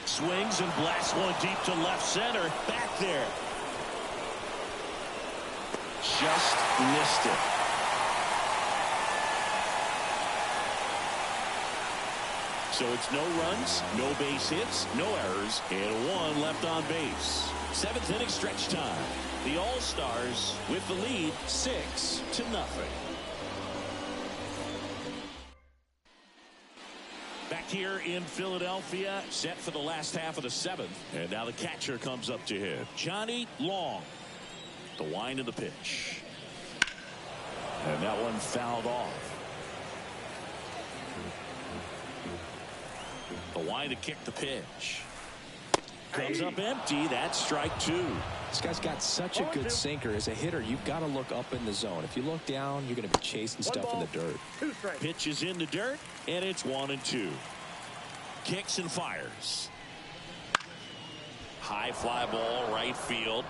Swings and blasts one deep to left center. Back there. Just missed it. So it's no runs, no base hits, no errors, and 1 left on base. 7th inning stretch time. The All-Stars with the lead 6-0. Back here in Philadelphia, set for the last half of the 7th. And now the catcher comes up to him. Johnny Long. The wind of the pitch. And that one fouled off. The wind to kick the pitch. Comes up empty. That's strike 2. This guy's got such a good sinker. As a hitter, you've got to look up in the zone. If you look down, you're going to be chasing stuff in the dirt. 2 strikes. Pitch is in the dirt, and it's 1-2. Kicks and fires. High fly ball, right field.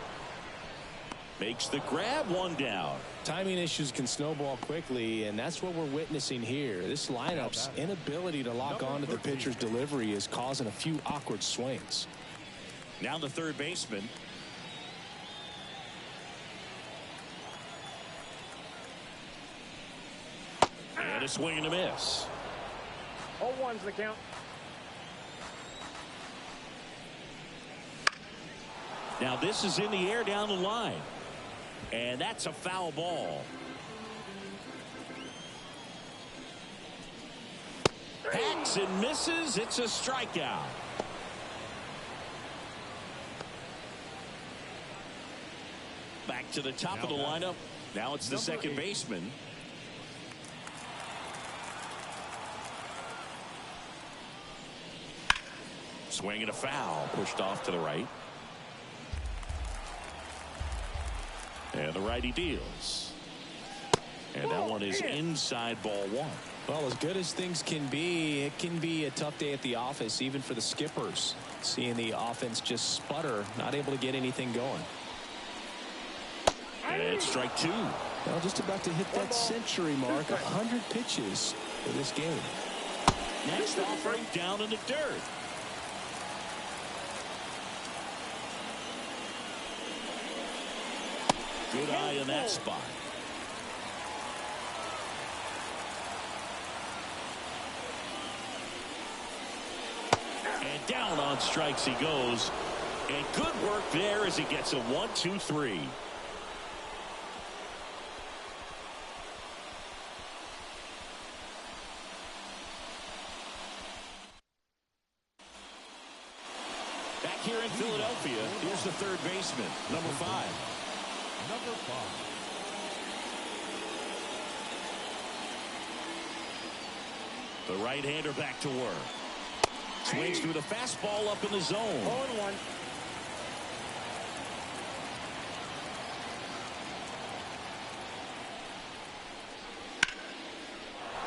Makes the grab, one down. Timing issues can snowball quickly, and that's what we're witnessing here. This lineup's inability to lock onto the pitcher's delivery is causing a few awkward swings. Now the third baseman. And a swing and a miss. 0-1's the count. Now this is in the air down the line. And that's a foul ball. Hacks and misses. It's a strikeout. Back to the top of the lineup. Now it's the second baseman. Swing and a foul. Pushed off to the right. And the righty deals. And that one is inside, ball one. Well, as good as things can be, it can be a tough day at the office, even for the skippers. Seeing the offense just sputter, not able to get anything going. And strike two. Well, just about to hit that century mark, 100 pitches for this game. Next offering down in the dirt. Good eye in that spot. And down on strikes he goes. And good work there as he gets a 1-2-3. Back here in Philadelphia, here's the third baseman, number 5. Number 5. The right-hander back to work. Swings through the fastball up in the zone.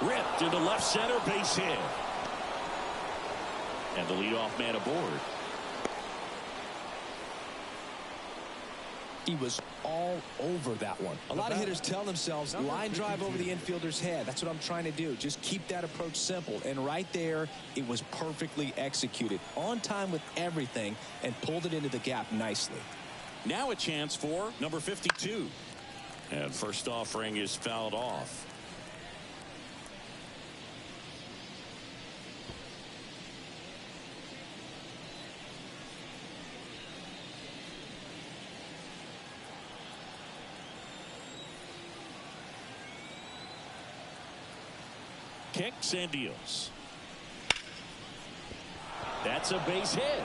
0-1. Ripped into left center, base hit. And the leadoff man aboard. He was all over that one. A lot of hitters tell themselves, line drive over the infielder's head. That's what I'm trying to do. Just keep that approach simple. And right there, it was perfectly executed. On time with everything and pulled it into the gap nicely. Now a chance for number 52. And first offering is fouled off. Kicks and deals. That's a base hit.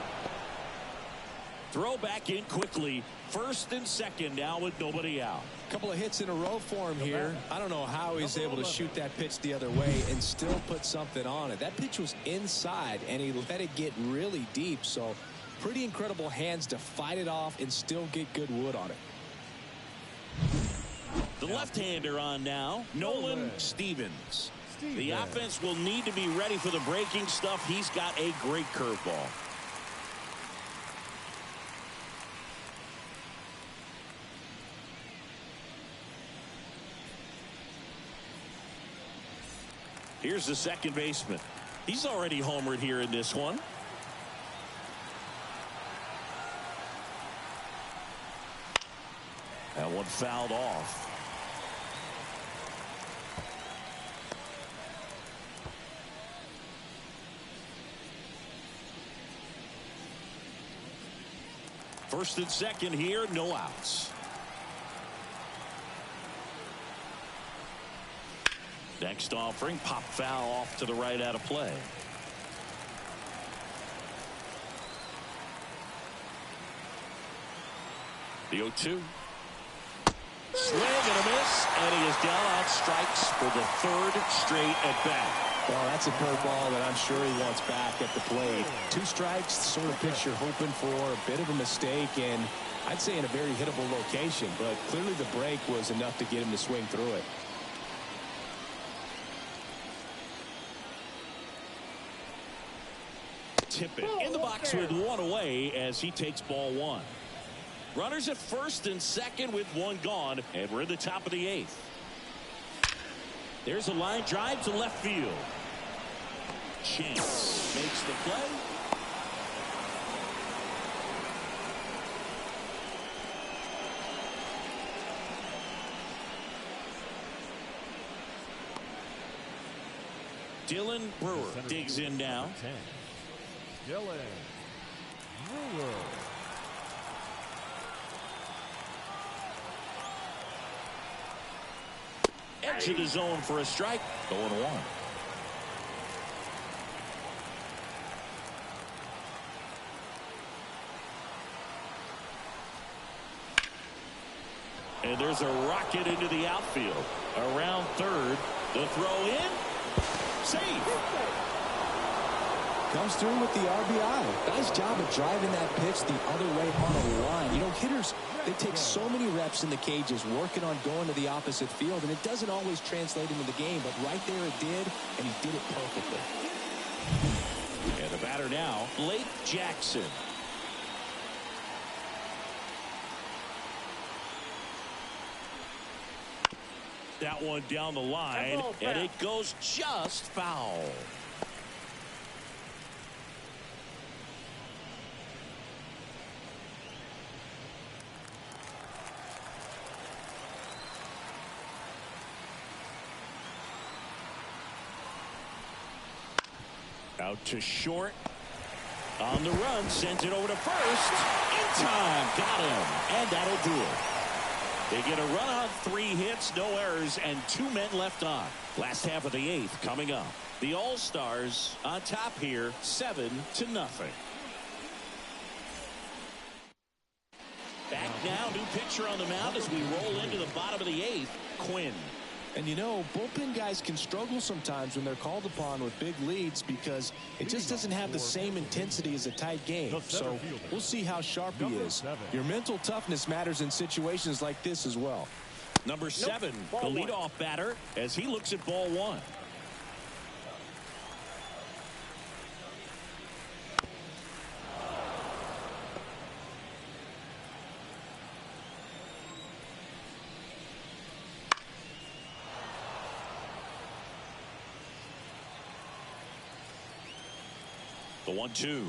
Throw back in quickly. First and second now with nobody out. A couple of hits in a row for him here. I don't know how he's able to shoot that pitch the other way and still put something on it. That pitch was inside and he let it get really deep. So pretty incredible hands to fight it off and still get good wood on it. The left-hander on now, Nolan Stevens. The offense will need to be ready for the breaking stuff. He's got a great curveball. Here's the second baseman. He's already homered here in this one. That one fouled off. First and second here, no outs. Next offering, pop foul off to the right out of play. The 0-2. Swing and a miss, and he is down on strikes for the third straight at bat. Well, that's a curveball that I'm sure he wants back at the plate. 2 strikes, sort of pitch you're hoping for, a bit of a mistake, and I'd say in a very hittable location, but clearly the break was enough to get him to swing through it. Tip it in the box with one away as he takes ball one. Runners at first and second with one gone, and we're in the top of the 8th. There's a line drive to left field. Chance makes the play. Dylan Brewer digs in now. Dylan Brewer. Edge of the zone for a strike. 0-1. And there's a rocket into the outfield. Around third. The throw in. Save. Comes through with the RBI. Nice job of driving that pitch the other way on a line. You know, hitters, they take so many reps in the cages working on going to the opposite field, and it doesn't always translate into the game, but right there it did, and he did it perfectly. And the batter now, Blake Jackson. That one down the line, and it goes just foul. Out to short. On the run, sends it over to first. In time, got him, and that'll do it. They get a run on 3 hits, no errors, and 2 men left on. Last half of the 8th coming up. The All-Stars on top here, 7-0. Back now, new pitcher on the mound as we roll into the bottom of the 8th, Quinn. And you know, bullpen guys can struggle sometimes when they're called upon with big leads because it just doesn't have the same intensity as a tight game. So we'll see how sharp he is. Your mental toughness matters in situations like this as well. Number 7, the leadoff batter, as he looks at ball 1. The 1-2.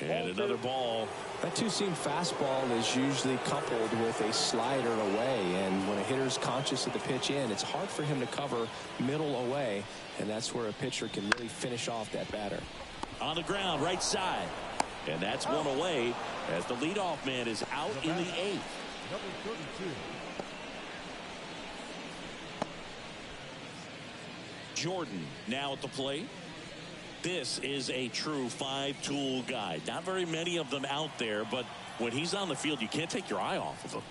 And another ball. That two-seam fastball is usually coupled with a slider away, and when a hitter's conscious of the pitch in, it's hard for him to cover middle away, and that's where a pitcher can really finish off that batter. On the ground, right side. And that's one away as the leadoff man is out in the 8th. Number 32. Jordan now at the plate. This is a true 5-tool guy. Not very many of them out there, but when he's on the field, you can't take your eye off of him.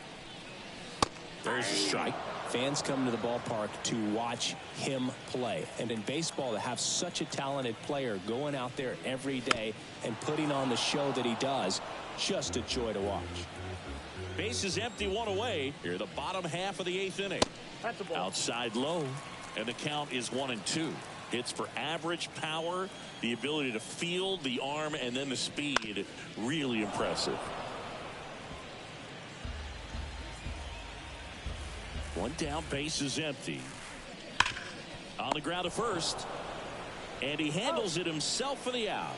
There's a strike. Fans come to the ballpark to watch him play. And in baseball, to have such a talented player going out there every day and putting on the show that he does, just a joy to watch. Base is empty, 1 away. Here, the bottom half of the 8th inning. That's a ball. Outside low, and the count is 1-2. Hits for average power, the ability to field, the arm, and then the speed. Really impressive. 1 down, base is empty. On the ground to first. And he handles it himself for the out.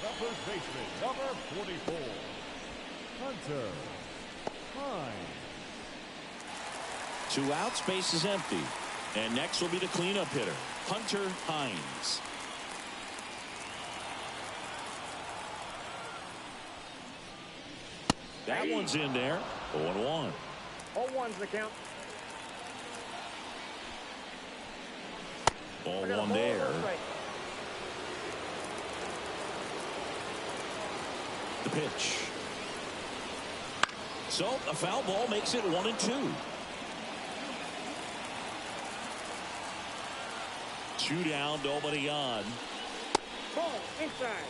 The first baseman, number 44, Hunter Hines. 2 outs, base is empty. And next will be the cleanup hitter, Hunter Hines. That one's in there. 0-1. 0-1's the count. 0-1 there. The pitch. So a foul ball makes it 1-2. 2 down, nobody on. Ball inside.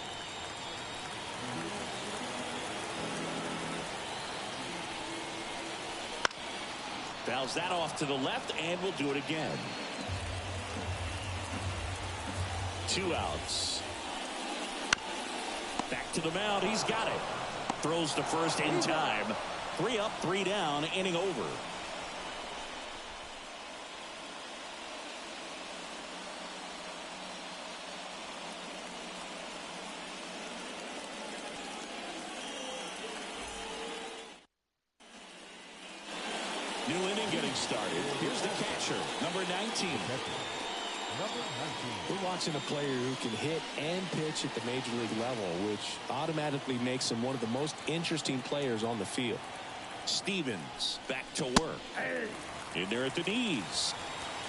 Fouls that off to the left, and we'll do it again. 2 outs. Back to the mound. He's got it. throws to first in time. 3 up, 3 down, inning over. New inning getting started. Here's the catcher, number 19. We're watching a player who can hit and pitch at the major league level, which automatically makes him one of the most interesting players on the field. Stevens back to work. In there at the knees.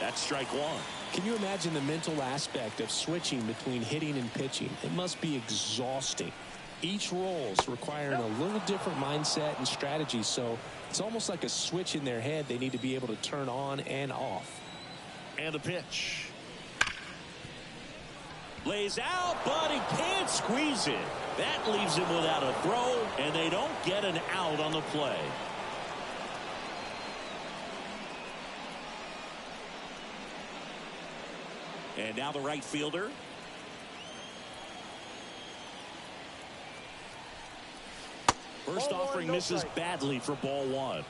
That's strike one. Can you imagine the mental aspect of switching between hitting and pitching? It must be exhausting. Each role's requiring a little different mindset and strategy, so it's almost like a switch in their head they need to be able to turn on and off. And the pitch. Lays out, but he can't squeeze it. That leaves him without a throw, and they don't get an out on the play. And now the right fielder. First offering misses badly for ball one.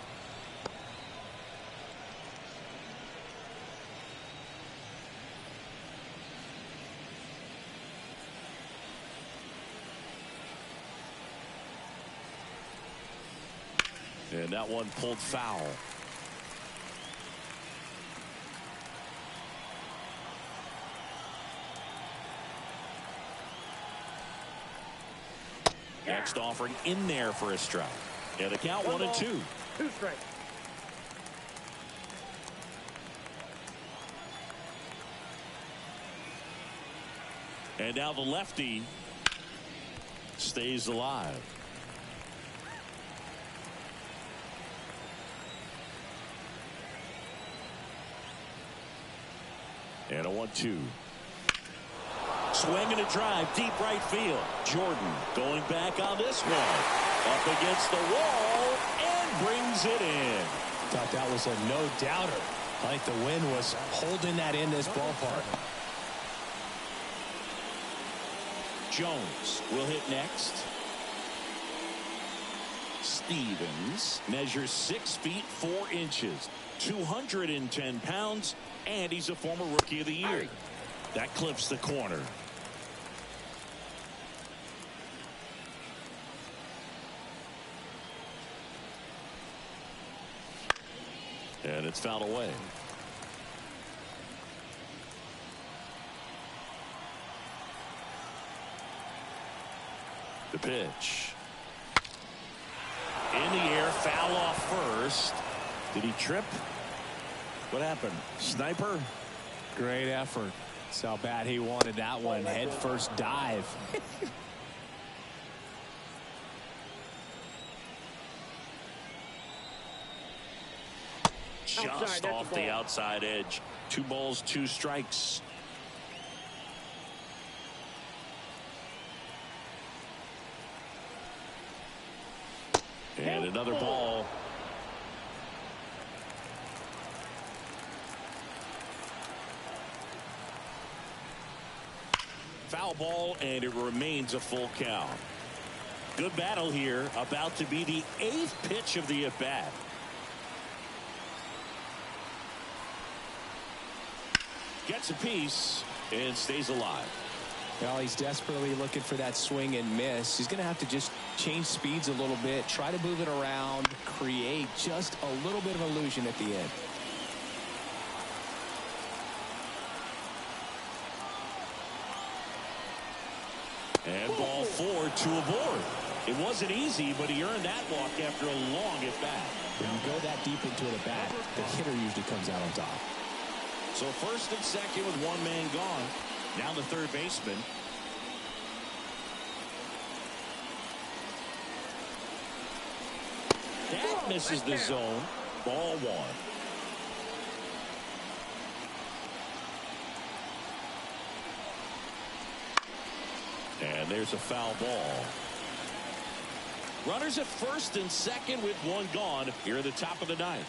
And that one pulled foul. Next offering in there for a strike. Yeah, the count 1-2. 2 strikes. And now the lefty stays alive. And a 1-2. Swing and a drive, deep right field. Jordan going back on this one. Up against the wall and brings it in. Thought that was a no-doubter. Like the wind was holding that in this ballpark. Jones will hit next. Stevens measures 6 feet 4 inches, 210 pounds, and he's a former Rookie of the Year. That clips the corner. And it's fouled away. The pitch. In the air, foul off first. Did he trip? What happened? Sniper? Great effort. That's how bad he wanted that one. Head first dive. Just off the outside edge. 2 balls, 2 strikes. And another ball. Foul ball, and it remains a full count. Good battle here. About to be the 8th pitch of the at-bat. Gets a piece and stays alive. Well, he's desperately looking for that swing and miss. He's going to have to just change speeds a little bit, try to move it around, create just a little bit of illusion at the end. And ball 4 to aboard. It wasn't easy, but he earned that walk after a long at-bat. When you go that deep into an at-bat, the hitter usually comes out on top. So first and second with 1 man gone. Now the third baseman. That misses the zone. Ball 1. And there's a foul ball. Runners at first and second with 1 gone here at the top of the 9th.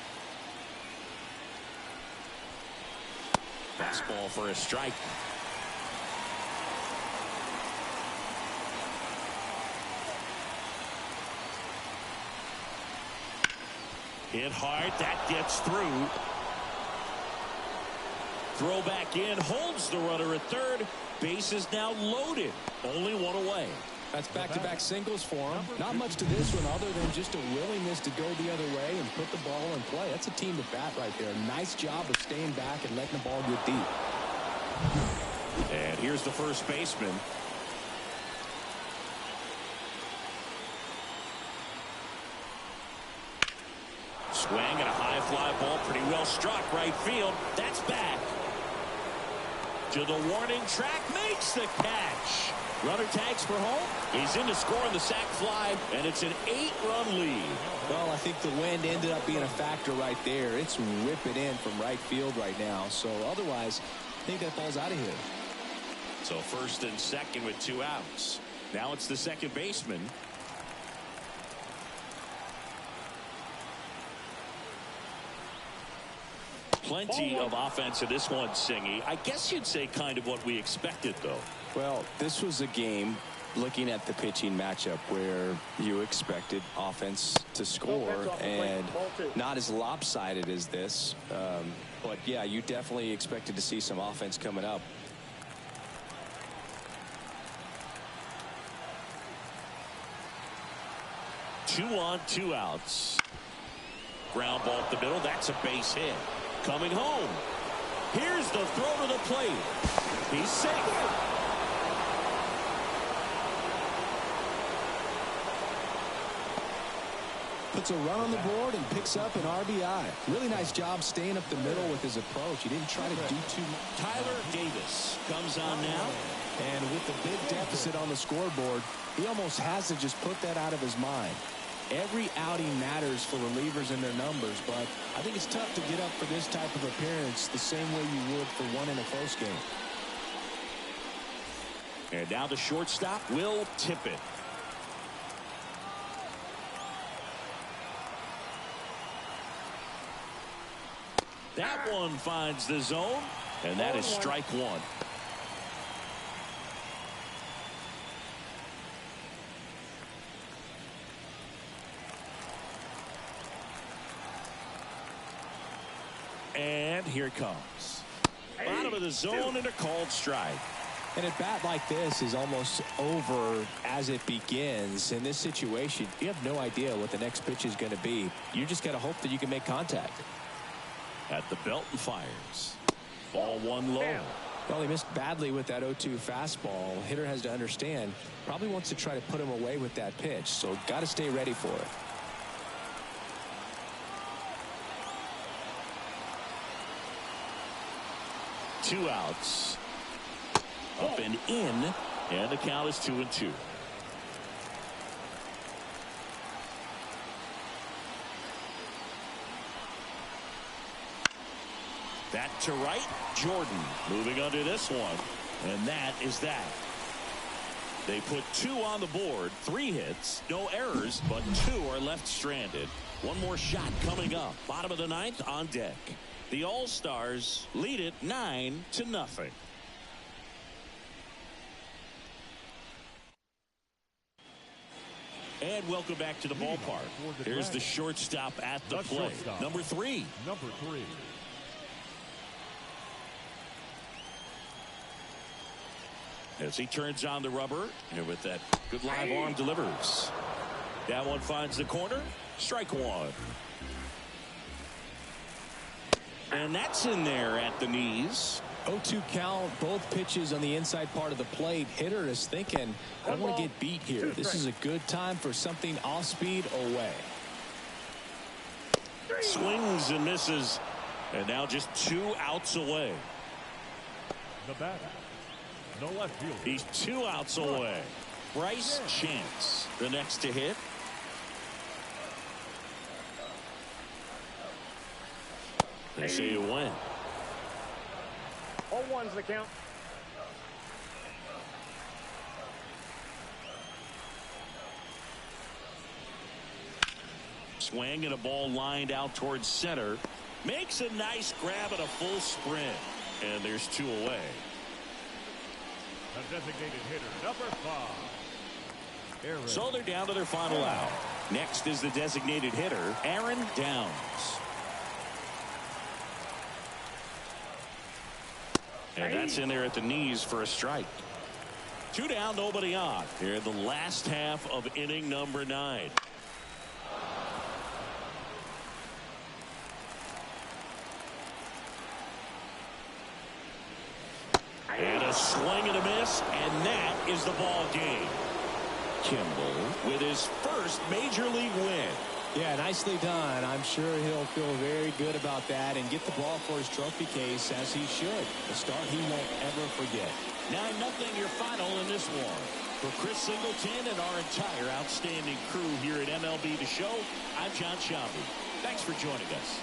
Fastball for a strike. Hit hard. That gets through. Throw back in. Holds the runner at third. Base is now loaded. Only one away. That's back-to-back singles for him. Not much to this one other than just a willingness to go the other way and put the ball in play. That's a team at bat right there. Nice job of staying back and letting the ball get deep. And here's the first baseman. Swing and a high fly ball. Pretty well struck right field. That's back. To the warning track. Makes the catch. Runner tags for home. He's in to score on the sac fly, and it's an 8-run lead. Well, I think the wind ended up being a factor right there. It's ripping in from right field right now. So otherwise, I think that ball's out of here. So first and second with 2 outs. Now it's the second baseman. Plenty of offense in this one, Singy. I guess you'd say kind of what we expected, though. Well, this was a game, looking at the pitching matchup, where you expected offense to score, and not as lopsided as this. But, yeah, you definitely expected to see some offense coming up. Two on, 2 outs. Ground ball up the middle. That's a base hit. Coming home. Here's the throw to the plate. He's safe. Puts a run on the board and picks up an RBI. Really nice job staying up the middle with his approach. He didn't try to do too much. Tyler Davis comes on now. And with the big deficit on the scoreboard, he almost has to just put that out of his mind. Every outing matters for relievers and their numbers, but I think it's tough to get up for this type of appearance the same way you would for one in a close game. And now the shortstop will tip it. That one finds the zone, and that is strike one. And here it comes. Bottom of the zone and a called strike. And a bat like this is almost over as it begins. In this situation, you have no idea what the next pitch is going to be. You just got to hope that you can make contact. At the belt and fires. Ball one low. Well, he missed badly with that 0-2 fastball. Hitter has to understand, probably wants to try to put him away with that pitch, so got to stay ready for it. Two outs. Up and in, and the count is 2-2. That to right. Jordan moving under this one, and that is that. They put 2 on the board, 3 hits, no errors, but 2 are left stranded. One more shot coming up. Bottom of the 9th on deck. The All-Stars lead it 9-0. And welcome back to the ballpark. Here's the shortstop at the plate. Number 3. As he turns on the rubber, and with that good live arm delivers. That one finds the corner. Strike one. And that's in there at the knees. 0-2 count, both pitches on the inside part of the plate. Hitter is thinking, I don't want to get beat here. This is a good time for something off speed away. Swings and misses. And now just 2 outs away. The batter, the left fielder. He's 2 outs away. Bryce Chance, the next to hit. They say you win. 0-1's the count. Swing and a ball lined out towards center. Makes a nice grab at a full sprint. And there's 2 away. The designated hitter, number 5. So they're down to their final out. Next is the designated hitter, Aaron Downs. And that's in there at the knees for a strike. 2 down, nobody on. Here in the last half of inning number 9. And a swing and a miss, and that is the ball game. Kimball with his first major league win. Yeah, nicely done. I'm sure he'll feel very good about that and get the ball for his trophy case, as he should. A start he won't ever forget. 9-0 your final in this one. For Chris Singleton and our entire outstanding crew here at MLB The Show, I'm John Shambi. Thanks for joining us.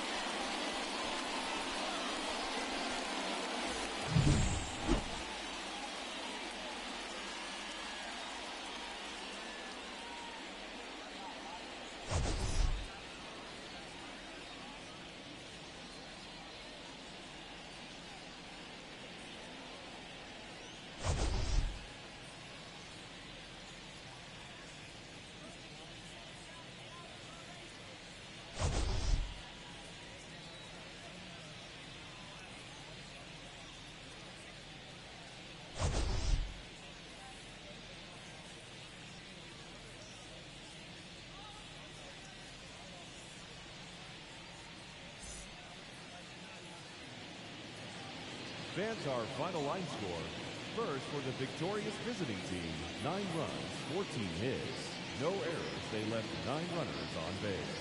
Fans, our final line score. First, for the victorious visiting team, 9 runs, 14 hits. No errors, they left 9 runners on base.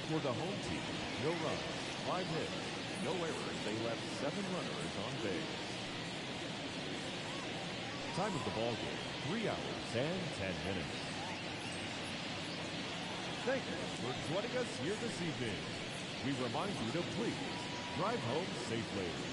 For the home team, no runs, 5 hits. No errors, they left 7 runners on base. Time of the ball game, 3 hours and 10 minutes. Thank you for joining us here this evening. We remind you to please drive home safely.